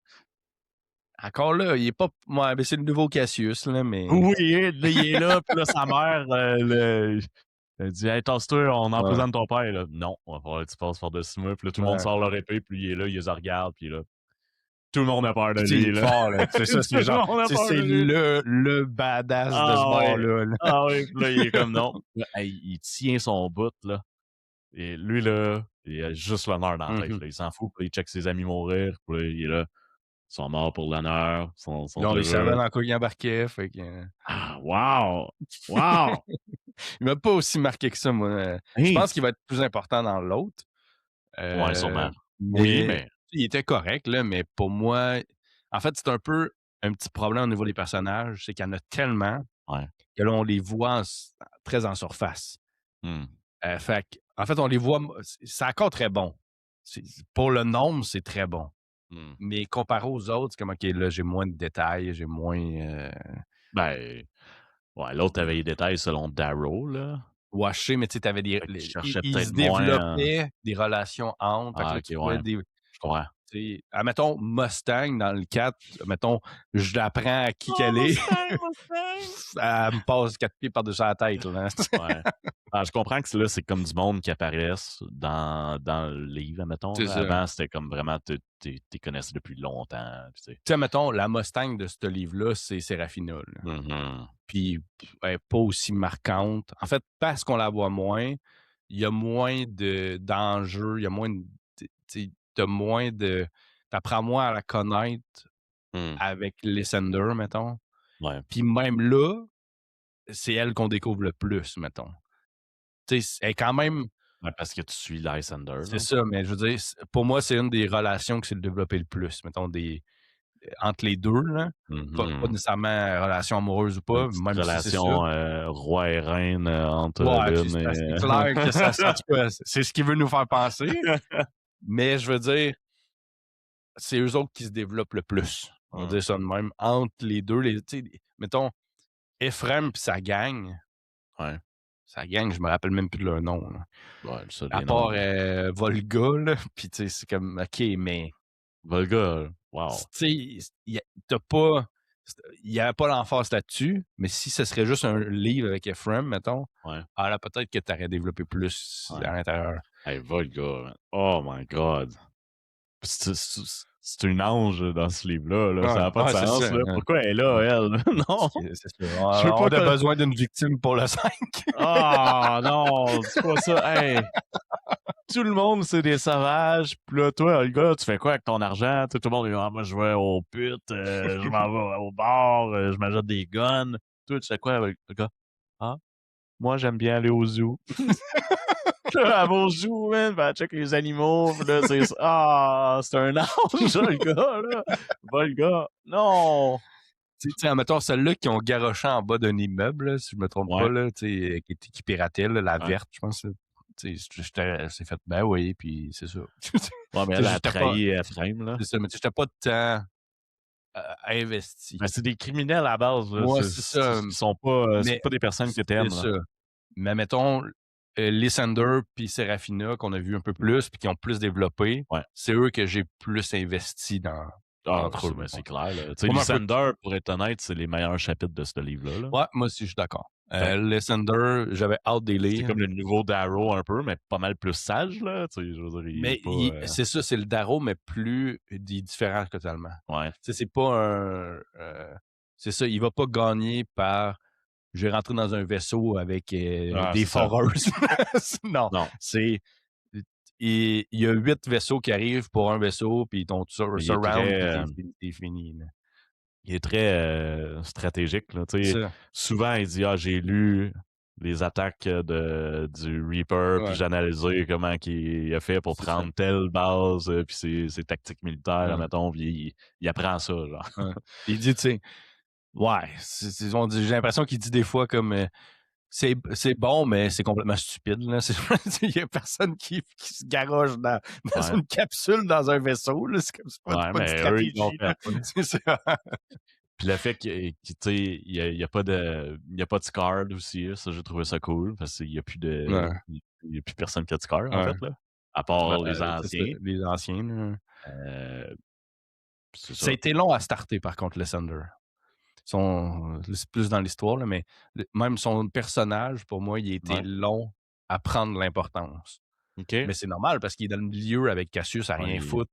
Encore là, il est pas... Ouais, mais c'est le nouveau Cassius, là, mais... Oui, là, il est là, puis là, sa mère, elle dit, hey, tasse-toi, on emprisonne ton père, là. Non, on va falloir que tu passes par-dessus moi. Puis là, tout le monde sort leur épée, puis il est là, il les regarde, puis là, tout le monde a peur de lui, là. Fort, là. C'est ça, c'est genre... C'est le badass de ce bord-là. Là. Ah oui, puis là, il est comme non. Il tient son bout, là. Et lui, là, Il a juste l'honneur dans la tête. Mhm. Là. Il s'en fout, puis il check ses amis mourir, puis là, il est là. Ils sont morts pour l'honneur, ils sont Non, il savait heureux. dans quoi il embarquait, fait que... Ah, wow! Wow! Il m'a pas aussi marqué que ça, moi. Je Hey! pense qu'il va être plus important dans l'autre. Ouais, sûrement. Oui, Mais mais il était correct, là, mais pour moi, en fait, c'est un peu un petit problème au niveau des personnages, c'est qu'il y en a tellement ouais. que là, on les voit très en surface. Mmh. Fait en fait, on les voit, c'est encore très bon. Pour le nombre, c'est très bon. Mmh. Mais comparé aux autres, c'est comme, OK, là, j'ai moins de détails, j'ai moins... Ben, ouais, l'autre avait les détails selon Darrow, là. washé, mais tu sais, t'avais Fait qu'il cherchait ils peut-être se moins, développaient des relations entre. Fait que ah, là, OK, tu pouvais ouais, je comprends. tu sais, admettons Mustang dans le 4, mettons, je l'apprends à qui Oh, qu'elle est, Mustang, Mustang! elle me passe 4 pieds par-dessus la tête, là. Ouais. Ah, je comprends que là, c'est comme du monde qui apparaissent dans le livre, admettons, C'est là. ça. Avant, c'était comme vraiment tu connaissais depuis longtemps, puis tu sais. Tu sais, mettons, la Mustang de ce livre-là, c'est Serafina, là. Mmh. Puis, elle est pas aussi marquante. En fait, parce qu'on la voit moins, il y a moins d'enjeux, il y a moins de tu sais, tu moins de t'apprends moins à la connaître Mmh. avec Lysander, mettons. Ouais. Puis même là, c'est elle qu'on découvre le plus, mettons. Tu sais, elle est quand même Ouais, parce que tu suis Lysander, c'est là. ça, mais je veux dire, pour moi, c'est une des relations qui s'est développée le plus, mettons, entre les 2 là. Pas Mmh. nécessairement relation amoureuse ou Une pas, petite même si c'est ça. relation, roi et reine, entre Ouais, l'une c'est et clair que ça en tout cas, c'est ce qu'il veut nous faire penser, mais je veux dire, c'est eux autres qui se développent le plus. On va Mmh. dire ça de même. Entre les 2 tu sais, mettons, Ephraim pis Ouais. sa gang, je me rappelle même plus de leur nom, là. Ouais, ça, À les noms, part, Volga, là, puis tu sais, c'est comme, OK, mais Volga, wow. tu sais, tu pas il y avait pas l'emphase là-dessus, mais si ce serait juste un livre avec Ephraim, mettons, Ouais, ah là, peut-être que tu aurais développé plus ouais. à l'intérieur. Hey, Volga, man. Oh my god. C'est une ange dans ce livre-là, là. Ça Ouais, n'a pas de ouais, c'est sens, ça, là. hein. Pourquoi elle est là, Ouais, elle? Non! c'est ça. Je veux On pas a que besoin d'une victime pour le 5. ah non, dis pas ça. Hey! Tout le monde, c'est des sauvages. Puis là, toi, le gars, tu fais quoi avec ton argent? Tu sais, tout le monde dit, ah, moi, je vais au pute, je m'en vais au bar, je m'achète des guns. Toi, tu fais quoi avec le gars? Ah, moi, j'aime bien aller au zoo. Là, elle va au zoo, man, puis elle check les animaux. Puis là, c'est un ange, le gars, là. Va, le gars. Non! Tu sais, admettons, celles-là qui ont garoché en bas d'un immeuble, là, si je me trompe pas, Ouais, là, tu sais, qui piratait, là, la ouais. verte, je pense. Là. Tu sais, c'est fait, ben oui, puis c'est ça. Ouais, mais Tu sais, elle a j'étais pas, trahi Ephraim, là. c'est ça, mais tu sais, j'étais pas tant investi. Ben, c'est des criminels à la base, là. Moi, c'est ça. C'est Mais pas des personnes que c'est t'aimes, là. ça. Mais mettons, Lysander puis Serafina, qu'on a vu un peu plus, puis qui ont plus développé, Ouais. c'est eux que j'ai plus investi Ah, entre eux. ben, c'est clair, là. Tu sais, Comme un peu. Lysander, pour être honnête, c'est les meilleurs chapitres de ce livre-là, là. Ouais, moi aussi, je suis d'accord. Fait que Lysander, j'avais hâte de les c'est lire. comme le nouveau Darrow un peu, mais pas mal plus sage, là. Tu sais, je veux dire, il est Mais pas, c'est ça, c'est le Darrow, mais plus différent totalement. ouais. Tu sais, c'est pas un. C'est ça, il va pas gagner par. Je vais rentrer dans un vaisseau avec Ah, des c'est ça. foreuses. Non, Non, c'est. Il y a 8 vaisseaux qui arrivent pour un vaisseau, puis ils t'ont il est surround, très, puis t'es fini. Là. stratégique, là. Tu C'est sais, ça. souvent, il dit, ah, j'ai lu les attaques du Reaper, puis Ouais, j'ai analysé comment il a fait pour c'est ça. prendre telle base, puis ses tactiques militaires, Ouais, mettons, puis il apprend ça, genre. ouais. Il dit, tu sais, ouais, j'ai l'impression qu'il dit des fois comme c'est bon, mais c'est complètement stupide. Là. Il y a personne qui se garoche dans Ouais. une capsule dans un vaisseau. Là. C'est Ouais, pas une mais eux, ils l'ont stratégie. Là. fait, ouais. C'est ça. Puis le fait tu sais, il y a pas de Scar aussi, là, ça, j'ai trouvé ça cool, parce qu'il y a plus Ouais, il y a plus personne qui a de Scar, en ouais. fait, là, à Ben, part les c'est ça, anciens. les anciens. Là. C'est Ça a ça. été long à starter, par contre, le Thunder. C'est plus dans l'histoire, là, mais même son personnage, pour moi, il a été Ouais. long à prendre l'importance. OK. Mais c'est normal parce qu'il est dans le milieu avec Cassius à Ouais, rien foutre.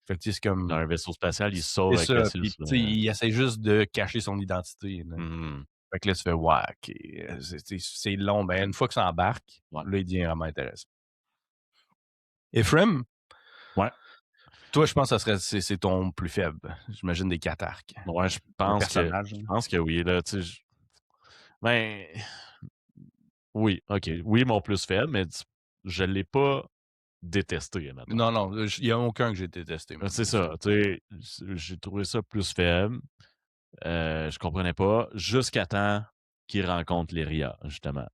Fait que, tu sais, c'est dans comme. un vaisseau spatial, il se C'est sauve avec ça. Puis, Cassius, tu sais, là. il essaie juste de cacher son identité. Là. Mmh. Fait que là, tu fais, ouais, OK. C'est long. Ben, une fois que ça embarque, Ouais. là, il devient vraiment intéressant. Ephraim? Ouais. Toi, je pense que c'est ton plus faible. J'imagine des catarques. Ouais, je pense que oui. Là, ben, oui, OK. Oui, mon plus faible, mais je l'ai pas détesté, maintenant. Non, il n'y a aucun que j'ai détesté. C'est ça. J'ai trouvé ça plus faible. Je comprenais pas. Jusqu'à temps qu'il rencontre Lyria, justement.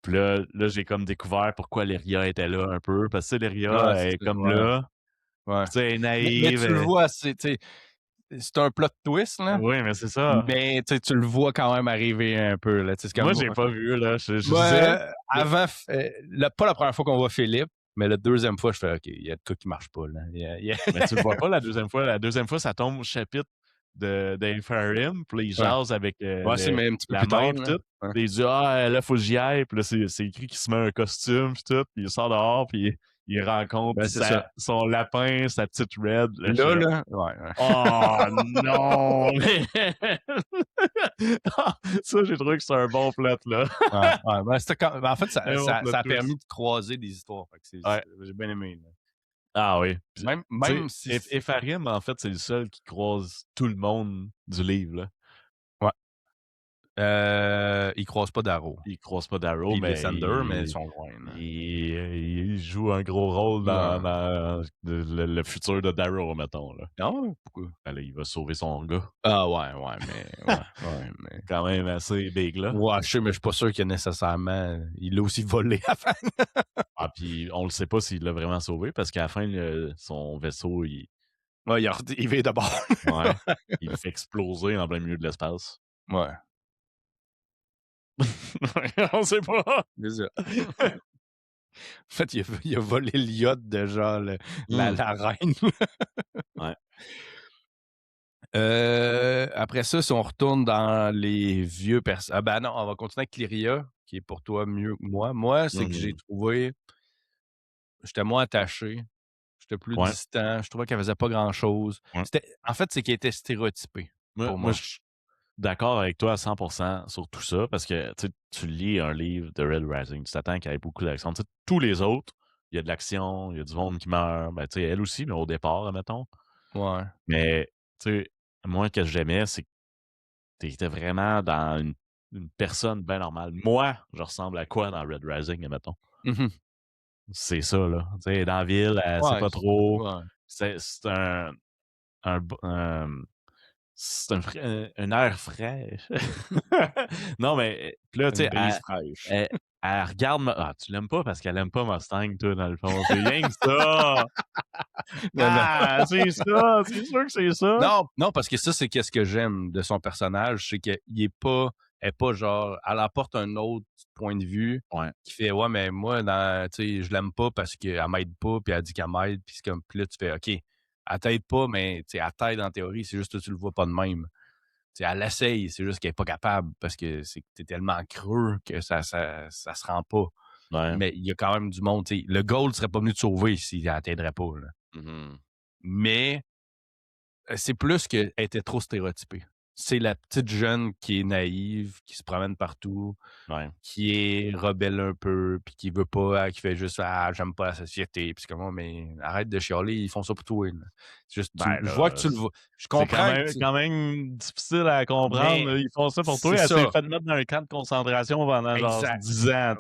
Puis là, j'ai comme découvert pourquoi Lyria était là un peu. Parce que Lyria est comme là. Ouais. Tu sais, Mais tu le vois, c'est un plot twist, là. Oui, mais c'est ça. Mais tu le vois quand même arriver un peu. Là. Moi, j'ai pas vu. Là. Avant, pas la première fois qu'on voit Philippe, mais la deuxième fois, je fais OK, il y a de quoi qui marche pas. Là. Mais tu le vois pas la deuxième fois. La deuxième fois, ça tombe au chapitre d'Ephraim, puis là, il jase avec c'est mais un petit peu la plus tard, mère, tout. Puis il dit là, faut que j'y aille. Puis là, c'est écrit qu'il se met un costume, puis tout. Puis il sort dehors, puis il rencontre son lapin, sa petite Red. Là. Oh non! Ça, j'ai trouvé que c'était un bon plot, là. En fait, ça a permis de croiser des histoires. J'ai bien aimé. Là. Ah oui. Même si. Ephraim, en fait, c'est le seul qui croise tout le monde du livre. Là. Il croise pas Darrow. Il croise pas Darrow, mais Sander, mais ils sont loin. Il joue un gros rôle dans le futur de Darrow, mettons. Là. Non, pourquoi? Là, il va sauver son gars. Ah ouais, mais quand même assez big, là. Ouais, je sais, mais je suis pas sûr que nécessairement il l'a aussi volé à la fin. Puis on le sait pas s'il l'a vraiment sauvé, parce qu'à la fin, son vaisseau, il vient d'abord. Il le fait exploser en plein milieu de l'espace. Ouais. On sait pas. C'est ça. En fait, il a volé le yacht de genre la reine. Ouais. Après ça, si on retourne dans les vieux personnages. Ah ben non, on va continuer avec Lyria, qui est pour toi mieux que moi. Moi, c'est que j'ai trouvé. J'étais moins attaché. J'étais plus distant. Je trouvais qu'elle faisait pas grand-chose. En fait, c'est qu'elle était stéréotypée. Moi, je suis d'accord avec toi à 100% sur tout ça, parce que tu lis un livre de Red Rising, tu t'attends qu'il y ait beaucoup d'action. Tous les autres, il y a de l'action, il y a du monde qui meurt. Ben, elle aussi, mais au départ, admettons. Ouais. Mais moi, ce que j'aimais, c'est que tu étais vraiment dans une personne bien normale. Moi, je ressemble à quoi dans Red Rising, admettons? C'est ça, là. Dans la ville, elle sait pas trop. C'est un air frais. Non, mais puis là, tu sais, elle regarde. Tu l'aimes pas parce qu'elle aime pas Mustang, toi, dans le fond. C'est rien que ça. C'est ça. C'est sûr que c'est ça. Non, parce que ça, c'est qu'est-ce que j'aime de son personnage, c'est qu'il est pas. Elle est pas genre. Elle apporte un autre point de vue qui fait ouais, mais moi, je l'aime pas parce qu'elle m'aide pas, puis elle dit qu'elle m'aide, puis c'est comme. Puis là, tu fais OK, elle t'aide pas, mais elle t'aide en théorie, c'est juste que tu le vois pas de même. Elle essaye, c'est juste qu'elle est pas capable parce que t'es tellement creux que ça se rend pas. Mais il y a quand même du monde. Le Gold serait pas venu te sauver si elle t'aiderait pas. Là. Mais c'est plus qu'elle était trop stéréotypée. C'est la petite jeune qui est naïve, qui se promène partout, qui est rebelle un peu, puis qui veut pas, qui fait juste j'aime pas la société, puis c'est comme mais arrête de chialer, ils font ça pour toi. Là. C'est juste, je vois que tu le vois. Je comprends. C'est quand même difficile à comprendre. Ils font ça pour toi. Elle s'est fait mettre dans un camp de concentration pendant genre 10 ans.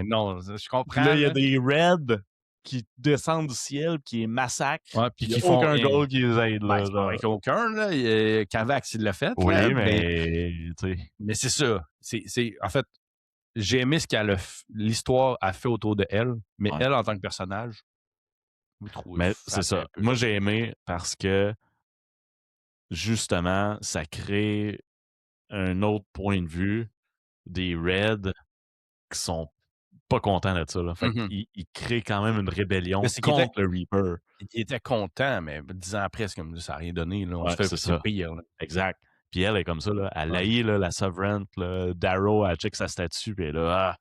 Non, je comprends. Puis là, il y a des Reds qui descendent du ciel, qui les massacrent, puis qui font aucun goal qui les aide. Là, avec aucun, là. Cavax, il l'a fait. Oui, là, mais c'est ça. En fait, j'ai aimé ce l'histoire a fait autour de elle, mais elle, en tant que personnage, vous trouvez. Mais c'est ça. Moi, j'ai aimé parce que, justement, ça crée un autre point de vue des Reds qui sont pas contents de ça. Là. Fait il crée quand même une rébellion contre le Reaper. Il était content, mais 10 ans après, c'est comme ça n'a rien donné. Là. On se fait ça. pire. Là. Exact. Puis elle est comme ça. Là. Elle haït la Sovereign. Darrow, elle check sa statue. Puis là,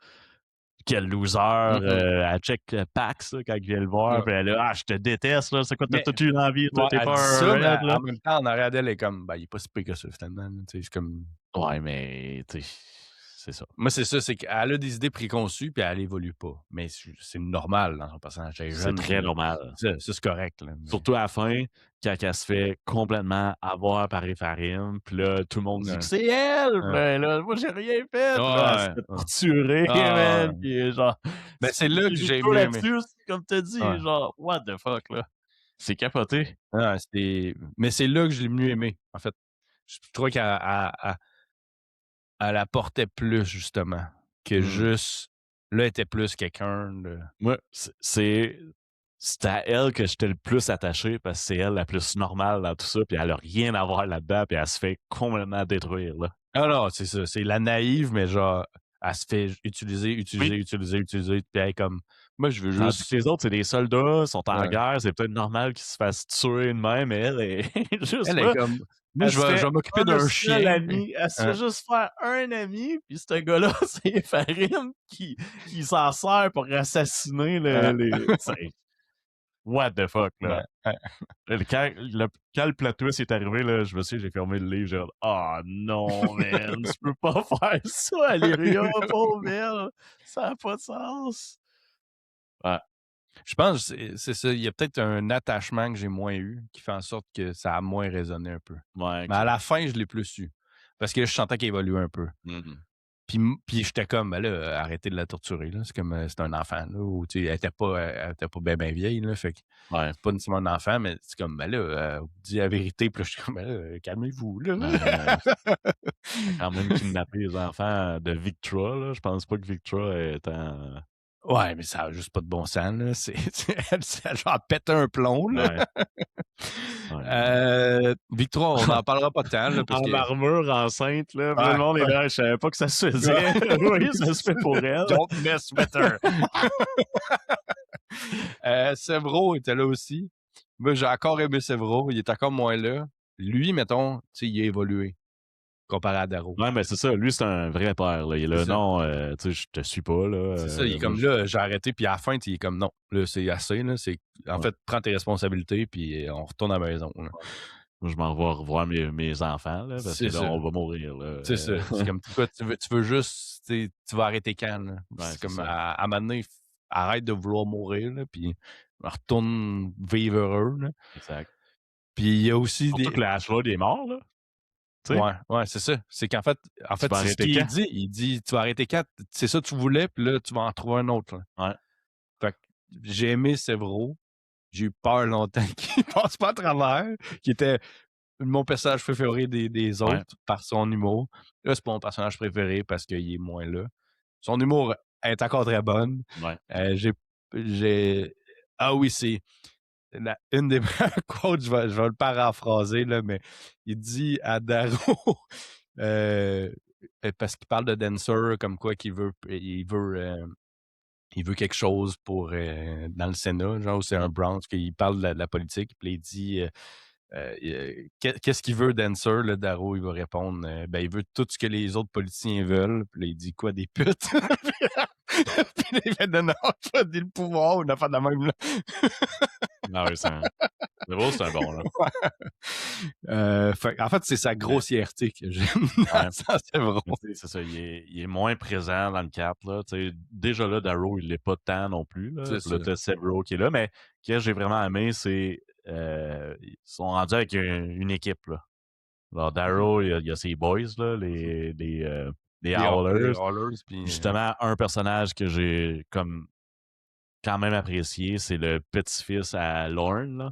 quel loser. Elle check Pax quand il vient le voir. Puis elle est là, je te déteste. Là. C'est quoi, t'as tout eu dans la vie? T'es pas un Red. Là. En même temps, en arrière d'elle, elle est comme, il est pas si pire que ça, finalement. C'est comme. Ouais, mais c'est ça. Moi, c'est ça, c'est qu'elle a des idées préconçues, puis elle évolue pas. Mais c'est normal dans son personnage. C'est très normal. C'est correct. Là, mais... Surtout à la fin, quand elle se fait complètement avoir par Ephraim, puis là, tout le monde dit que c'est elle! Ben là, moi, j'ai rien fait! Puis là, elle se fait torturer, man! Puis genre... Ben, c'est là que j'ai mieux aimé. Comme t'as dit, genre, what the fuck, là? C'est capoté. Mais c'est là que je l'ai mieux aimé, en fait. Je trouvais qu'elle apportait plus, justement, que juste... Là, elle était plus quelqu'un de... Moi, c'est à elle que j'étais le plus attaché parce que c'est elle la plus normale dans tout ça, puis elle a rien à voir là-dedans, puis elle se fait complètement détruire, là. Ah non, c'est ça. C'est la naïve, mais genre, elle se fait utiliser, puis elle est comme... Moi, je veux juste... Les autres, c'est des soldats, sont en guerre, c'est peut-être normal qu'ils se fassent tuer de même, mais elle est juste elle est comme... Moi, je vais m'occuper d'un chien. Elle se fait juste faire un ami, puis ce gars-là, c'est Ephraim qui s'en sert pour assassiner les... What the fuck, là? Quand le plot twist est arrivé, là, je me suis dit, j'ai fermé le livre, j'ai dit, oh non, man, tu peux pas faire ça, Alyria, pauvre elle, ça n'a pas de sens. Ouais. Je pense que c'est ça. Il y a peut-être un attachement que j'ai moins eu qui fait en sorte que ça a moins résonné un peu. Ouais, okay. Mais à la fin, je l'ai plus eu. Parce que je sentais qu'il évoluait un peu. Puis j'étais comme, ben là, arrêtez de la torturer. Là. C'est comme, c'est un enfant. Là, où, elle était pas bien vieille. Là, fait que c'est pas nécessairement un enfant, mais c'est comme, ben là, dis la vérité. Puis là, je suis comme, ben là, calmez-vous. Là. Quand même kidnapper les enfants de Victra. Là. Je pense pas que Victra est en... Ouais, mais ça n'a juste pas de bon sens. Là. Elle genre pète un plomb. Là. Victoire, on n'en parlera pas tant. Là, parce en armure enceinte, là. Tout le monde est là. Je savais pas que ça se faisait. Oui, ça se fait pour elle. Don't mess with her. Severo était là aussi. Moi, j'ai encore aimé Severo. Il est encore moins là. Lui, mettons, il a évolué comparé à Darrow. Ouais, mais c'est ça. Lui, c'est un vrai père. Là. Il est là, non, tu sais, je te suis pas. Là. C'est ça. Il est comme là, j'ai arrêté. Puis à la fin, il est comme non. Là, c'est assez. Là, en fait, prends tes responsabilités. Puis on retourne à la maison. Là. Moi, je m'en vais revoir mes enfants. Là, parce que là, on va mourir. Là. C'est ça. C'est comme quoi, tu veux juste. Tu vas arrêter quand. Là. C'est comme à un moment donné, arrête de vouloir mourir. Là, puis retourne vivre heureux. Là. Exact. Puis il y a aussi surtout que le Ashford est mort. Là. Ouais, c'est ça. C'est qu'en fait, c'est ce qu'il dit. Il dit, tu vas arrêter 4. C'est ça que tu voulais, puis là, tu vas en trouver un autre. Là. Ouais. Fait que j'ai aimé Severo. J'ai eu peur longtemps qu'il passe pas à travers, qui était mon personnage préféré des autres par son humour. Là, c'est pas mon personnage préféré parce qu'il est moins là. Son humour est encore très bonne. Ouais. Ah oui, c'est... une des meilleures quotes, je vais le paraphraser, là, mais il dit à Darrow, parce qu'il parle de Dancer, comme quoi qu'il veut quelque chose pour dans le Sénat, genre, c'est un Brown, qu'il parle de la politique, puis il dit qu'est-ce qu'il veut, Dancer? Là, Darrow, il va répondre ben, il veut tout ce que les autres politiciens veulent. Puis là, il dit quoi, des putes? Puis il fait non, pas dit le pouvoir, une affaire de la même. Là. Non, oui, c'est un bon, là. En fait, c'est sa grossièreté que j'aime. Ça, c'est vrai. C'est ça, il est moins présent dans le 4. Là. Déjà là, Darrow, il l'est pas tant non plus. Là. Là, t'as Severo qui est là, mais ce que j'ai vraiment aimé, c'est ils sont rendus avec une équipe. Là. Alors, Darrow, il y a ses boys, là, les Howlers. Puis, justement, un personnage que j'ai comme quand même apprécié, c'est le petit-fils à Lorne. Là.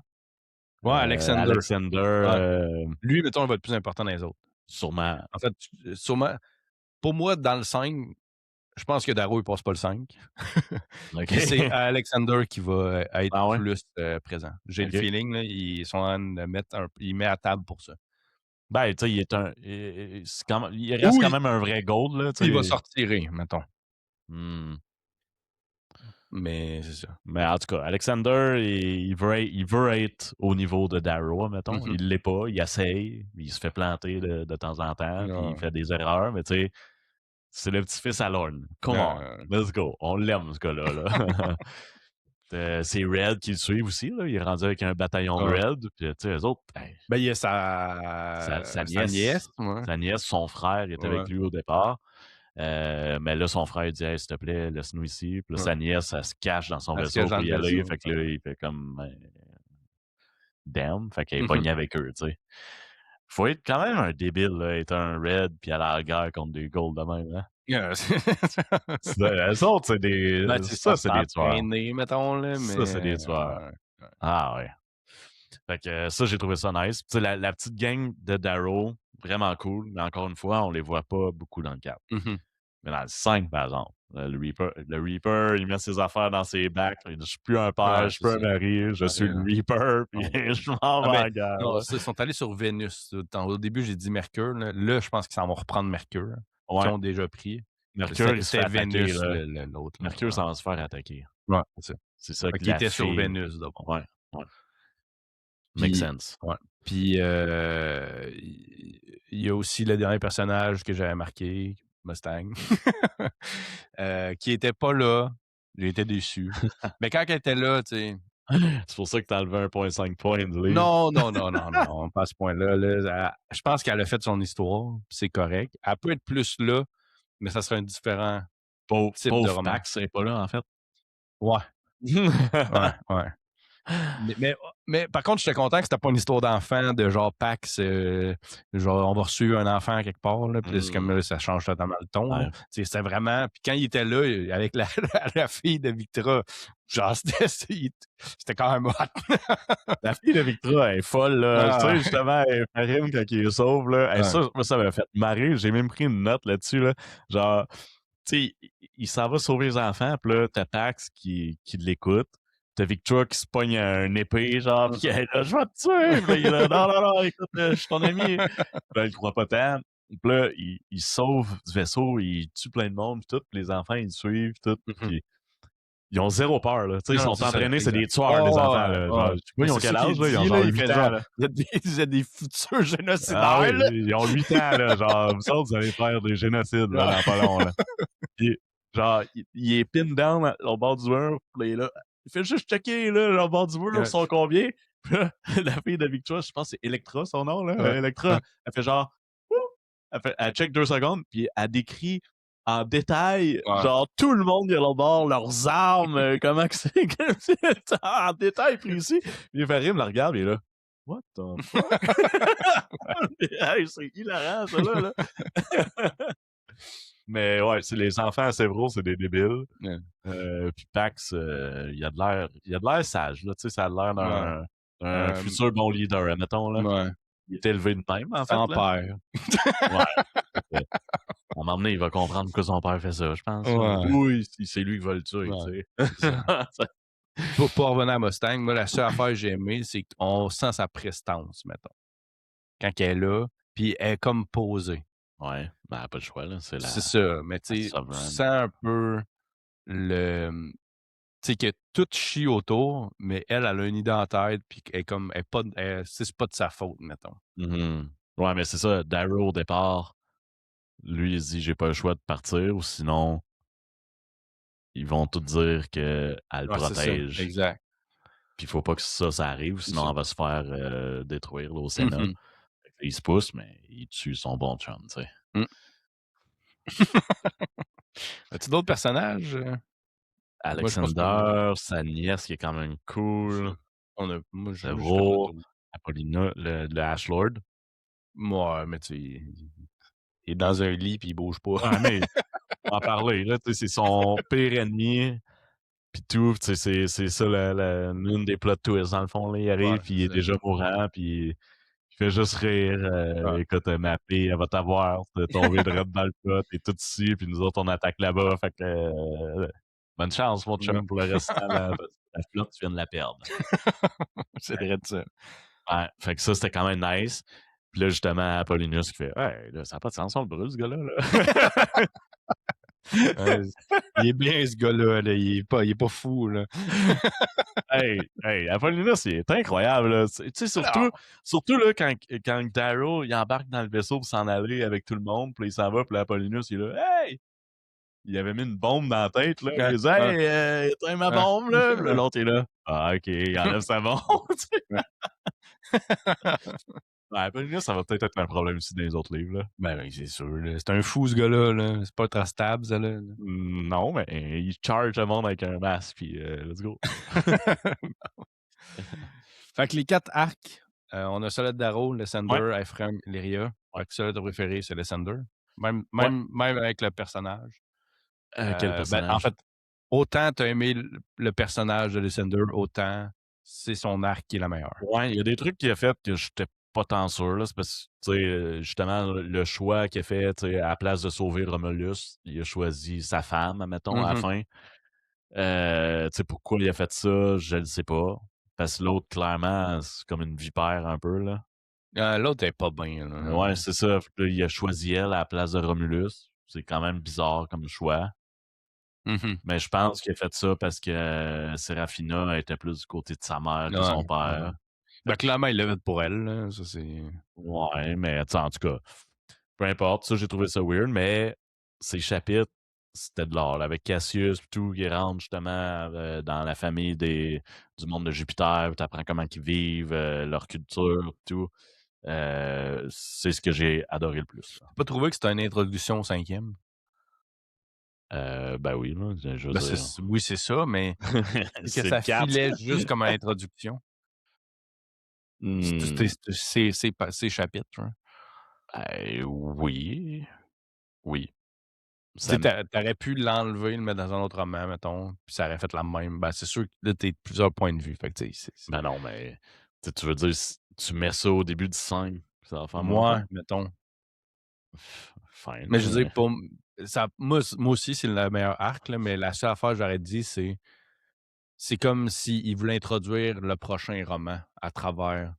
Ouais, Alexander. Ouais. Lui, mettons, il va être plus important dans les autres. Sûrement. En fait, sûrement. Pour moi, dans le 5, je pense que Darrow, il passe pas le 5. Okay. C'est Alexander qui va être plus présent. J'ai le feeling, là, ils sont en train de mettre il met à table pour ça. Ben, tu sais, il reste quand même un vrai gold. Là, il va sortir, mettons. Mais c'est ça. Mais en tout cas, Alexander, il veut être au niveau de Darrow, mettons. Il l'est pas, il essaye, il se fait planter de temps en temps, puis il fait des erreurs, mais tu sais, c'est le petit-fils à Lorne. Come on, let's go. On l'aime, ce gars-là. Là. C'est Red qui le suit aussi, là. Il est rendu avec un bataillon de Red, puis tu sais, eux autres... Ben, il y a sa nièce. Sa nièce, son frère, il était avec lui au départ. Mais là, son frère, il dit, hey, s'il te plaît, laisse-nous ici. Puis là, sa nièce, elle se cache dans son vaisseau pour y aller. Fait que là, il fait comme, damn. Fait qu'elle est pognée avec eux, tu sais. Faut être quand même un débile, là, être un Red, puis aller à la guerre contre des Gold de même, hein. Eux autres, c'est des. Ça, c'est des tueurs. Mettons, là, ça, c'est des tueurs. Ah, ouais. Fait que ça, j'ai trouvé ça nice. Tu sais, la petite gang de Darrow, vraiment cool. Mais encore une fois, on les voit pas beaucoup dans le 4. Mais dans le 5, par exemple, le Reaper, il met ses affaires dans ses bacs. Il dit, je suis plus un père, je suis plus un mari, je suis le Reaper, puis je m'en vais à la guerre. Non, ils sont allés sur Vénus. Au début, j'ai dit Mercure. Là, je pense qu'ils s'en vont reprendre Mercure. Ils ont déjà pris. Mercure, c'est Vénus, l'autre. Mercure, ça va se faire attaquer. Ouais, c'est ça. C'est ça qui était sur Vénus, d'abord. Ouais. Make sense. Ouais. Puis, il y a aussi le dernier personnage que j'avais marqué, Mustang, qui était pas là. J'ai été déçu. Mais quand elle était là, tu sais... C'est pour ça que t'as enlevé 1.5 points de livre. Non, pas à ce point-là. Là. Je pense qu'elle a fait son histoire, c'est correct. Elle peut être plus là, mais ça serait un différent type de roman. Pax n'est pas là, en fait. Ouais. ouais. Mais par contre, j'étais content que c'était pas une histoire d'enfant de genre Pax, genre on va recevoir un enfant quelque part, là, puis c'est comme là, ça change totalement le ton. Ouais. C'était vraiment. Puis quand il était là, avec la fille de Victra, genre c'était quand même hot. La fille de Victra, elle est folle, là. Tu sais, justement, Farim, quand il est sauve, là. Ça m'a fait marrer. J'ai même pris une note là-dessus, là. Genre, tu sais, il s'en va sauver les enfants, puis là, t'as Pax qui l'écoute. T'as Victor qui se pogne un épée, genre, pis elle est là, je vais te tuer! Pis là, il est là, non, écoute, je suis ton ami. Puis là, il croit pas tant. Puis là, il sauve du vaisseau, il tue plein de monde, pis tout, pis les enfants, ils suivent, tout. Pis ils ont zéro peur, là. Tu sais, ils sont entraînés, c'est des tueurs, les enfants, là. Genre, je sais pas, ils ont quel âge, là? Ils ont genre 8 ans, là. Ils ont des futurs génocidaires, là. Ils ont 8 ans, là. Genre, vous autres, vous allez faire des génocides, là, dans pas long, là. Pis, genre, il est pin down au bord du mur, pis il est là. Il fait juste checker, là, au bord du mur, ils sont combien? Puis là, la fille de Victor, je pense que c'est Electra, son nom, là. Electra, elle fait genre, elle check 2 secondes, puis elle décrit en détail, genre, tout le monde, il a au bord, leurs armes, comment que c'est, en détail précis. Puis Farim la regarde, et il est là, what the fuck? Hey, c'est hilarant, ça, là. Mais ouais, c'est les enfants à Sévro, c'est des débiles. Puis Pax, il a de l'air sage, là, tu sais, ça a l'air d'un futur bon leader, admettons, là. Ouais. Il est élevé de même, en fait. Sans père. Ouais. À un moment donné, il va comprendre pourquoi son père fait ça, je pense. Ouais. Oui, c'est lui qui va le tuer, tu sais. Pour revenir à Mustang, moi, la seule affaire que j'ai aimée, c'est qu'on sent sa prestance, mettons. Quand elle est là, puis elle est comme posée. Ouais, ben, elle n'a pas le choix, là. C'est ça, mais tu sais, tu sens un peu le... Tu sais, que tout chie autour, mais elle a une idée en tête, puis elle est comme... c'est pas de sa faute, mettons. Ouais, mais c'est ça, Darrow, au départ, lui, il se dit, j'ai pas le choix de partir, ou sinon, ils vont tout dire qu'elle le protège. Exact. Puis il faut pas que ça arrive, sinon elle va se faire détruire là, au Sénat. Il se pousse, mais il tue son bon chum, tu sais. As-tu d'autres personnages? Alexander, sa nièce qui est quand même cool. Zéro. Apollina, le Ashlord. Ouais, mais tu sais, il est dans un lit puis il bouge pas. Ouais, mais en parler, là, tu sais, c'est son pire ennemi. Puis tout, tu sais, c'est ça l'une des plot twists, dans le fond. Là, il arrive, puis il est déjà mourant, puis il fait juste rire. Écoute, ma fille, elle va t'avoir, t'es tombé direct dans le plat, t'es tout ici, puis nous autres, on attaque là-bas. Fait que bonne chance, mon chum, pour le restant. La flotte, tu viens de la perdre. C'est vrai de ça. Ouais, fait que ça, c'était quand même nice. Puis là, justement, Apollinus qui fait « Ouais, là, ça n'a pas de sens, on le brûle, ce gars-là. » Il est bien, ce gars-là. Là. Il est pas fou. Là. hey, Apollinus, il est incroyable. Là. Tu sais, surtout là, quand Darrow il embarque dans le vaisseau pour s'en aller avec tout le monde, puis il s'en va, puis Apollinus, il est là « Hey! » Il avait mis une bombe dans la tête. Là. Il dit « Hey, éteins ma bombe. » là. Puis l'autre est là « Ah, OK, il enlève sa bombe. » Ouais, ça va peut-être être un problème aussi dans les autres livres, là. Ben oui, c'est sûr. C'est un fou, ce gars-là. Là. C'est pas trustable, ça. Là. Non, mais il charge le monde avec un masque, puis let's go. Fait que les 4 arcs, on a Solid Darrow, Lysander, Ouais. Ephraim, Lyria. Fait que celui de préféré, c'est Lysander. Même Ouais. avec le personnage. Quel En personnage? fait, autant t'as aimé le personnage de Lysander, autant c'est son arc qui est la meilleure. Ouais, il y a des trucs qu'il a fait que j'étais pas tant sûr, là. C'est parce que, tu sais, justement, le choix qu'il a fait, tu sais, à la place de sauver Romulus, il a choisi sa femme, admettons, à la fin. Tu sais, pourquoi il a fait ça, je le sais pas. Parce que l'autre, clairement, c'est comme une vipère un peu, là. L'autre est pas bien. Là. Ouais, c'est ça. Fait que là, il a choisi elle à la place de Romulus. C'est quand même bizarre comme choix. Mais je pense qu'il a fait ça parce que Serafina était plus du côté de sa mère que son père. Ben, clairement, il l'a fait pour elle. Là. Ça, c'est... Ouais, mais tu sais, en tout cas, peu importe. Ça, j'ai trouvé ça weird, mais ces chapitres, c'était de l'art. Là, avec Cassius et tout, qui rentre justement dans la famille du monde de Jupiter, tu apprends comment ils vivent, leur culture, tout. C'est ce que j'ai adoré le plus. T'as pas trouvé que c'était une introduction au 5e? Ben oui, là, je veux Ben, dire. oui, c'est ça, mais que C'est ça 4. filait juste comme introduction. Hmm, Ces chapitres. Hein. oui. Oui. Tu sais, Ça, t'aurais pu l'enlever, le mettre dans un autre roman, mettons, puis ça aurait fait la même. Ben, c'est sûr que là, t'es de plusieurs points de vue. Fait que, tu sais, ben non, mais tu veux dire, si tu mets ça au début du 5, ça va faire moins moi, fun? mettons. Fine, Mais je veux là. dire, moi aussi, c'est le meilleur arc, là, mais la seule affaire que j'aurais dit, c'est comme s'il voulait introduire le prochain roman à travers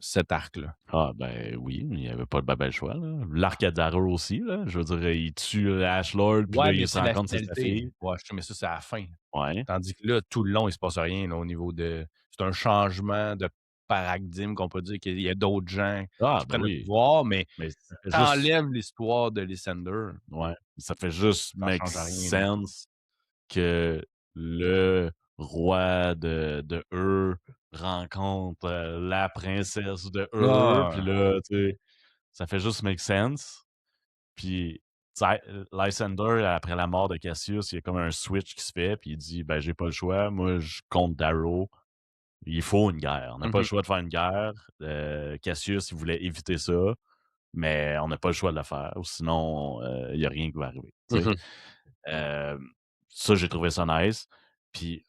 cet arc-là. Ah, ben oui, il n'y avait pas de ben choix, là. L'arc à Darrow aussi, là. Je veux dire, il tue Ash Lord, puis là, Ouais, il mais se c'est rend la compte que c'est sa finalité. fille. Ouais, mais ça, c'est à la fin. Ouais. Tandis que là, tout le long, il se passe rien là, au niveau de. C'est un changement de paradigme qu'on peut dire qu'il y a d'autres gens Ah, qui ben prennent le oui. pouvoir, mais Mais ça fait juste. t'enlèves l'histoire de Lysander, Ouais. Ça fait juste ça make change rien. Là. sense que le roi de rencontre la princesse de puis Ah, là, tu sais, ça fait juste make sense. Puis, tu sais, Lysander, après la mort de Cassius, il y a comme un switch qui se fait, puis il dit ben j'ai pas le choix, moi je compte Darrow, il faut une guerre. On n'a pas le choix de faire une guerre. Cassius, il voulait éviter ça, mais on n'a pas le choix de le faire, ou sinon il n'y a rien qui va arriver. Tu sais. Euh, ça, j'ai trouvé ça nice. Puis,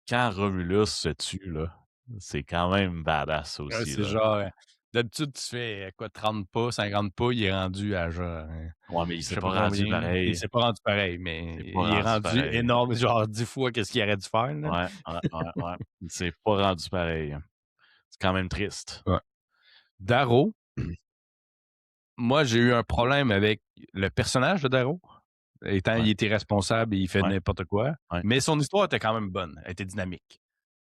quand Romulus se tue, là, c'est quand même badass ça ouais, aussi. c'est Là. genre. D'habitude, tu fais quoi, 30 pas, 50 pas, il est rendu à genre. Ouais, mais il Je s'est sais pas pas rendu combien. Il pareil. s'est pas rendu pareil, Il mais s'est il pas est rendu rendu pareil. énorme, genre 10 fois qu'est-ce qu'il aurait dû faire. Là. Ouais, ouais, ouais, ouais. Il s'est pas rendu pareil. C'est quand même triste. Ouais. Darrow, moi, j'ai eu un problème avec le personnage de Darrow. Étant, Ouais, il était responsable et il fait ouais, n'importe quoi. ouais. Mais son histoire était quand même bonne. Elle était dynamique.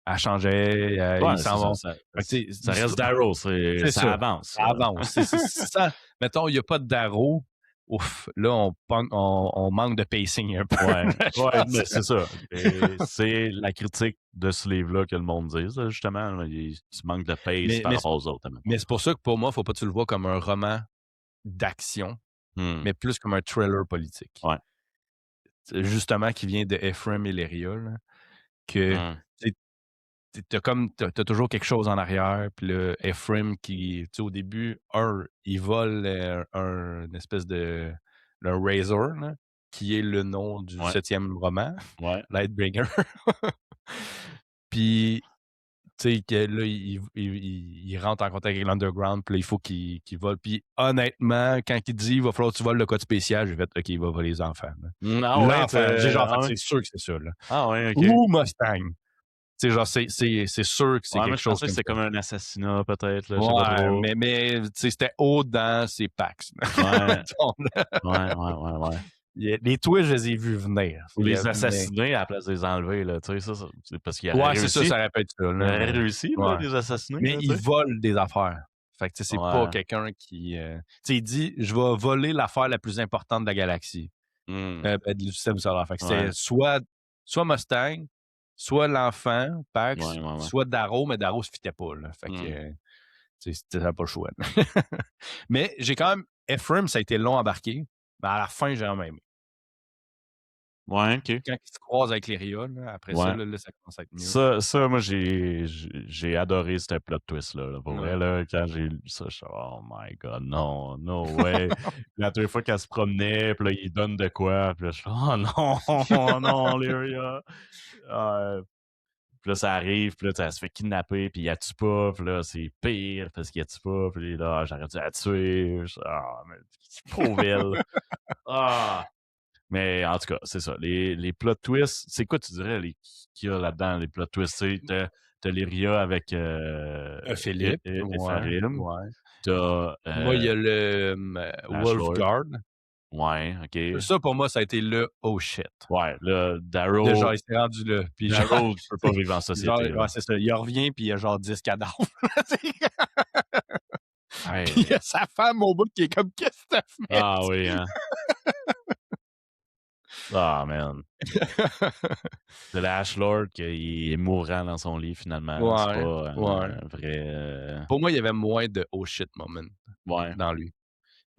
Elle changeait, il Ouais, c'est s'en ça. va. Ça, Fait que, tu sais, ça reste Darrow. c'est Ça ça. avance. Ça Là. avance. Sans, mettons, il n'y a pas de Darrow. Ouf, là, on manque de pacing un peu. Ouais, Je ouais, pense. mais c'est ça. Et c'est la critique de ce livre-là que le monde dit, là, justement. Là, il manque de pace Mais, par mais, rapport aux autres. mais c'est pour ça que pour moi, il ne faut pas que tu le vois comme un roman d'action, Hmm. mais plus comme un thriller politique. Ouais. Justement, qui vient de Ephraim et Lyria, là, que Hmm. t'as toujours quelque chose en arrière, puis là, Ephraim qui, tu sais, au début, il vole une espèce de le Razor, là, qui est le nom du Ouais. 7e roman, Ouais. Lightbringer. Puis, tu sais, que là, il rentre en contact avec l'Underground, puis là, il faut qu'il vole. Puis, honnêtement, quand il dit, il va falloir que tu voles le code spécial, j'ai fait, OK, il va voler les enfants. Là. Ah ouais, L'enfant, j'ai genre ah fait, ouais. c'est sûr que c'est ça, là. Ah ouais, ok. Ou Mustang. Tu sais, genre, c'est sûr que c'est Ouais, moi, quelque je chose pensais que comme c'était ça. comme un assassinat, peut-être, là, je sais pas Ouais, trop. mais tu sais, c'était haut dans ses packs. Ouais, ouais, ouais. Les twists, je les ai vus venir. Ou les Mais... assassiner à la place de les enlever, là, tu sais, ça, c'est parce qu'il aurait Ouais, c'est ça, réussi. ça aurait pu être ça. Il Là, aurait mais... réussi, là, Ouais. les assassiner, Mais là, il tu sais. vole des affaires. Fait que tu sais, c'est pas Ouais. quelqu'un qui... Tu sais, il dit, je vais voler l'affaire la plus importante de la galaxie. Hmm. Du système solaire. Fait que Ouais. c'était soit Mustang, soit l'enfant, Pax, Ouais. soit Darrow, mais Darrow se fitait pas. Là. Fait que... Hmm. C'était pas le choix. Mais j'ai quand même... Ephraim, ça a été long à embarquer, mais à la fin, j'ai quand même aimé. Ouais, OK. Quand il se croise avec Lyria, après ça, là, ça commence à être mieux. Ça, moi, j'ai adoré ce plot twist-là. Là, pour vrai, là, quand j'ai lu ça, je suis oh my God, non, no way. La dernière fois qu'elle se promenait, puis là, il donne de quoi, puis là, je suis oh non, non, Lyria. Puis là, ça arrive, puis là, elle se fait kidnapper, puis il la tue pas, puis là, c'est pire parce qu'il la tue pas, puis là, j'aurais dû la tuer. Ah, mais pauvre elle. Ah! Mais en tout cas, c'est ça. Les plot twists, c'est quoi tu dirais qu'il y a là-dedans, les plot twists? T'as Lyria avec Philippe, Ephraim. ouais. T'as Moi, il y a le Wolfguard. Ouais, OK. Ça, pour moi, ça a été le « oh shit ». Ouais, là, Darrow... Genre, il s'est rendu là. Puis Darrow ne peut pas vivre en société. Genre, c'est ça. Il revient, puis il y a genre 10 cadavres. Ouais. Puis il y a sa femme au bout qui est comme « qu'est-ce que t'as fait? » Ah oui, hein. Ah, man. C'est l'Ash Lord qui est mourant dans son lit, finalement. Ouais, c'est pas un vrai... Pour moi, il y avait moins de « oh shit » moment dans lui.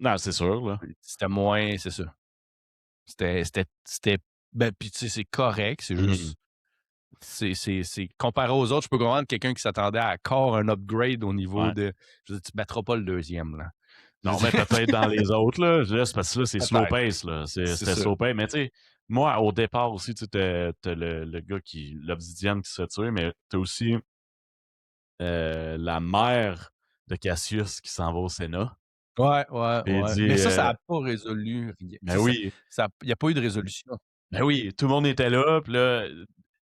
Non, c'est sûr, là. C'était moins... C'est ça. C'était... Ben, puis tu sais, c'est correct. C'est juste... C'est comparé aux autres, je peux comprendre quelqu'un qui s'attendait à encore un upgrade au niveau de... Je veux dire, tu battras pas le deuxième, là. Non, mais peut-être dans les autres, là. C'est parce que là, c'est slow pace, là. C'était slow pace. Mais tu sais, moi, au départ aussi, tu sais, t'as le gars l'Obsidian qui se fait tuer, mais t'as aussi la mère de Cassius qui s'en va au Sénat. Ouais. Dit, mais ça n'a pas résolu rien. Ben oui. Il n'y a pas eu de résolution. Ben oui, tout le monde était là, puis là,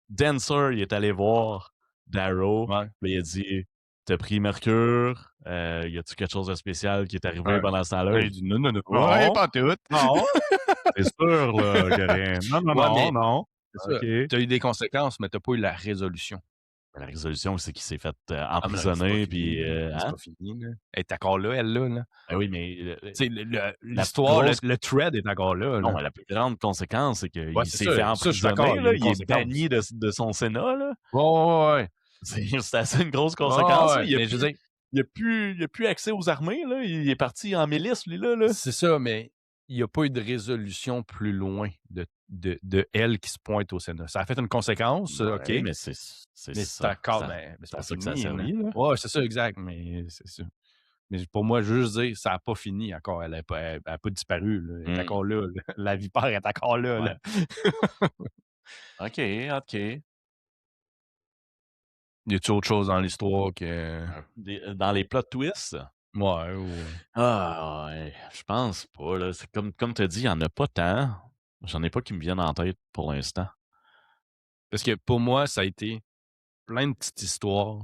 Dancer, il est allé voir Darrow, puis il a dit « T'as pris Mercure? Y a-tu quelque chose de spécial qui est arrivé pendant ce temps-là? » Il dit « Non. Ouais, pas tout. » Non, c'est sûr, là, que rien. Non. Okay. Tu as eu des conséquences, mais tu n'as pas eu la résolution. La résolution, c'est qu'il s'est fait emprisonner, puis... c'est pas fini, là. Elle est encore là, elle, là. Ben oui, mais... L'histoire, le thread est encore là. Non, mais la plus grande conséquence, c'est qu'il s'est fait emprisonner, là, il est banni de son Sénat, là. Ouais. C'est assez une grosse conséquence. Il n'a plus accès aux armées, là. Il est parti en milice, lui, là. C'est ça, mais il n'y a pas eu de résolution plus loin de elle qui se pointe au Sénat. Ça a fait une conséquence, OK. Mais c'est ça. Encore, c'est pour ça que ça a servi, là. Ouais, c'est ça, exact. Mais c'est ça. Mais pour moi, juste dire, ça n'a pas fini encore. Elle n'a pas disparu. Là. Elle est encore là. La vipère est encore là. Ouais. Là. OK. Y a-t-il autre chose dans l'histoire que... Dans les plot twists? Ouais. Ah, ouais. Je pense pas, là. C'est comme tu as dit, il n'y en a pas tant. J'en ai pas qui me viennent en tête pour l'instant. Parce que pour moi, ça a été plein de petites histoires.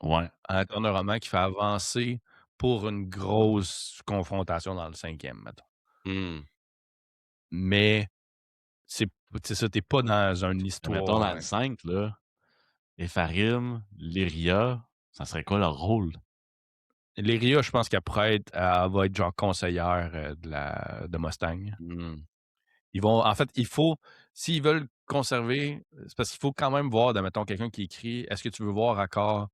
Ouais. À un roman qui fait avancer pour une grosse confrontation dans le 5e, mettons. Mais c'est ça, t'es pas dans une histoire... Mettons dans le 5, là, Ephraim, Lyria, ça serait quoi leur rôle? Lyria, je pense qu'elle va être genre conseillère de Mustang. En fait, s'ils veulent conserver, c'est parce qu'il faut quand même voir, mettons, quelqu'un qui écrit, est-ce que tu veux voir encore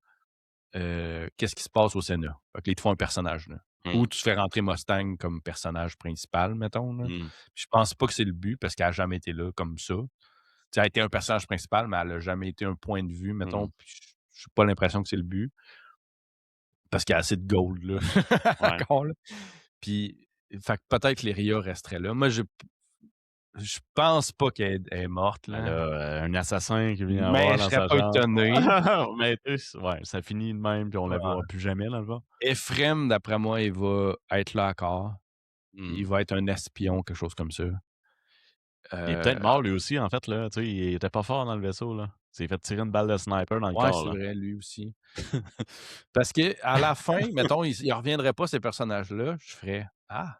qu'est-ce qui se passe au Sénat? Fait que là, ils te font un personnage, là. Ou tu fais rentrer Mustang comme personnage principal, mettons. Là. Je pense pas que c'est le but, parce qu'elle n'a jamais été là comme ça. Elle a été un personnage principal, mais elle n'a jamais été un point de vue, mettons. Je n'ai pas l'impression que c'est le but. Parce qu'il y a assez de gold, là. Encore, là. Puis, fait que peut-être que Lyria resterait là. Moi, je pense pas qu'elle est morte, là. Elle a un assassin qui vient mais voir je dans serais sa pas chambre. étonné. Mais ouais, ça finit de même, puis on la verra plus jamais, dans le fond. Ephraim, d'après moi, il va être là encore. Il va être un espion, quelque chose comme ça. Il est peut-être mort, lui aussi, en fait, là. Tu sais, il était pas fort dans le vaisseau, là. Il s'est fait tirer une balle de sniper dans le corps, c'est vrai, lui aussi. Parce qu'à la fin, mettons, il ne reviendrait pas, ces personnages-là, je ferais « Ah! »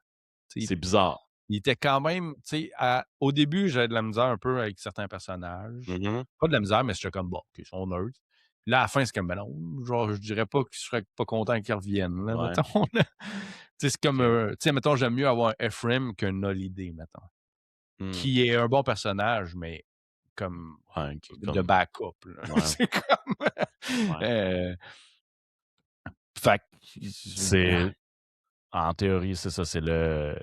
C'est bizarre. Il était quand même, tu sais, au début, j'avais de la misère un peu avec certains personnages. Pas de la misère, mais j'étais comme, bon, ils sont nerds. Puis là, à la fin, c'est comme, ben non, genre, je dirais pas que je serais pas content qu'ils reviennent, là, mettons. Tu sais, c'est comme, tu sais, mettons, j'aime mieux avoir un Ephraim qu'un Holiday, mettons. Qui est un bon personnage, mais comme de backup, là. C'est comme... Fait C'est en théorie, c'est ça, c'est le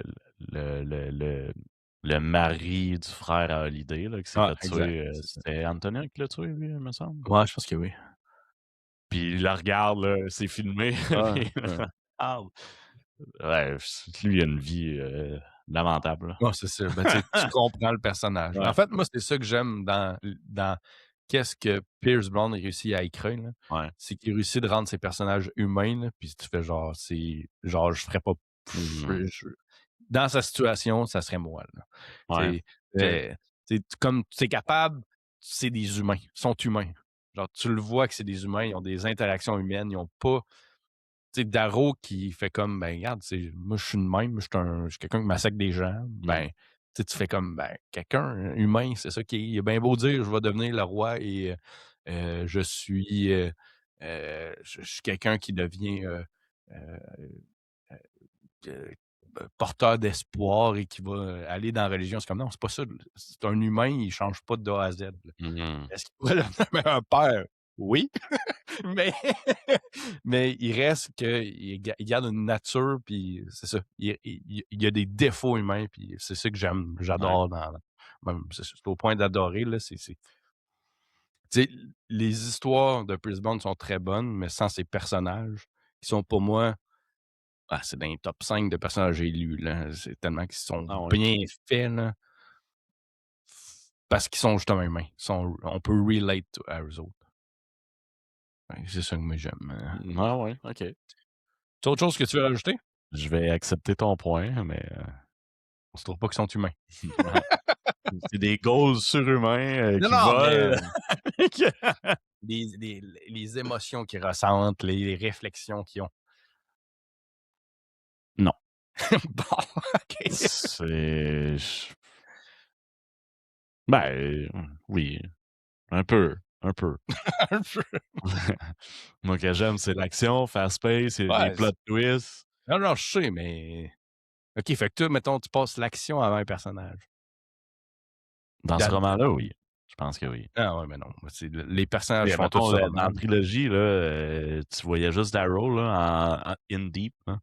mari du frère à Holiday là, qui s'est fait exact, tuer, c'est ça. c'était Antonin qui l'a tué, lui, il me semble? Ouais, je pense que oui. Puis il la regarde, là, c'est filmé, Ouais, puis il ouais. regarde. Ouais, lui, il a une vie, lamentable, là. Ouais, c'est ça. Ben, tu comprends le personnage. En Ouais, fait, moi, c'est ça que j'aime dans qu'est-ce que Pierce Brosnan a réussi à écrire, là. ouais. C'est qu'il réussit de rendre ses personnages humains, là, puis tu fais genre, c'est genre, je ferais pas Mmh. dans sa situation, ça serait moi, là. Ouais, Tu OK. comme tu es capable, c'est des humains, ils sont humains. Genre, tu le vois que c'est des humains, ils ont des interactions humaines, ils ont pas tu sais, Darrow qui fait comme, ben, regarde, moi, je suis de même, je suis quelqu'un qui massacre des gens. Mmh. Ben, tu fais comme, ben, quelqu'un, humain, c'est ça qui est. Il a bien beau dire, je vais devenir le roi et je suis, je suis quelqu'un qui devient euh, euh, porteur d'espoir et qui va aller dans la religion. C'est comme, non, c'est pas ça. C'est un humain, il change pas de A à Z, là. Mmh. Est-ce qu'il pourrait devenir un père? Oui. Mais mais il reste qu'il garde une nature, puis c'est ça. Il y a des défauts humains, puis c'est ça que Ouais, j'adore même c'est au point d'adorer, là, tu sais, les histoires de Pierce Brosnan sont très bonnes, mais sans ces personnages, qui sont pour moi, c'est dans les top 5 de personnages que j'ai lus, là. C'est tellement qu'ils sont ah ouais. bien faits, là, parce qu'ils sont justement humains. On peut relate à eux autres. Ouais, c'est ça que moi j'aime, Ah ouais, OK. Tu autre chose que tu veux rajouter? Je vais accepter ton point, mais On se trouve pas qu'ils sont humains. ouais, c'est des goals surhumains, Non, qui non, mais volent. les émotions qu'ils ressentent, les réflexions qu'ils ont. Non, Bon, OK. c'est ben, oui, un peu, un peu. Un peu. Moi, que j'aime, c'est l'action, fast-pace, il y a des Ouais, plot twists. non, non, je sais, mais OK, fait que toi, mettons, tu passes l'action avant un personnage. Dans ce That roman-là, oui. Je pense que oui. Ah ouais, mais non, moi, les personnages Et font tout mettons, ce dans roman. la trilogie, là, tu voyais juste Darrow, là, en in deep, là.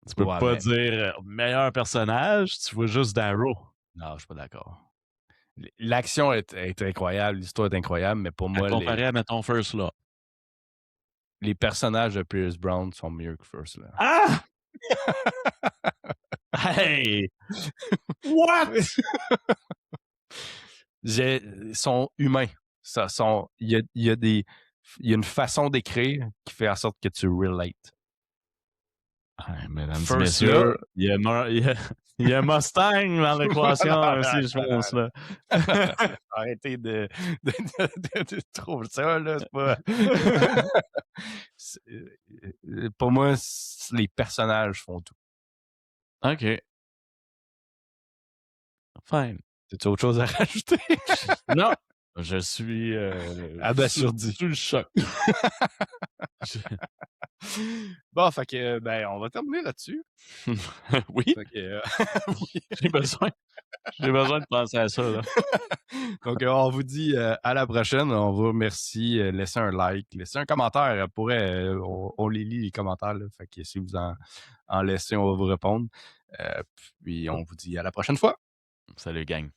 Tu peux Ouais, pas mais dire, meilleur personnage, tu vois juste Darrow. non, je suis pas d'accord. L'action est incroyable, l'histoire est incroyable, mais pour À moi, comparer à, mettons, First Law. les personnages de Pierce Brown sont mieux que First Law. Ah! Hey! What? Ils sont humains. Il y a une façon d'écrire qui fait en sorte que tu relates. Ouais, mesdames et First là, messieurs, il y a Mustang dans l'équation aussi, je pense, là. arrêtez de trouver ça, là, c'est pas c'est, pour moi, les personnages font tout. OK. Fine. As-tu autre chose à rajouter? Non, je suis, Abasourdi. sous le choc. Je Bon, fait que, ben, on va terminer là-dessus. oui, Fait que, oui. j'ai besoin j'ai besoin de penser à ça, là. Donc, on vous dit à la prochaine. On vous remercie. Laissez un like, laissez un commentaire. On les lit, les commentaires. Là. Fait que si vous en laissez, on va vous répondre. Puis, on vous dit à la prochaine fois. Salut gang.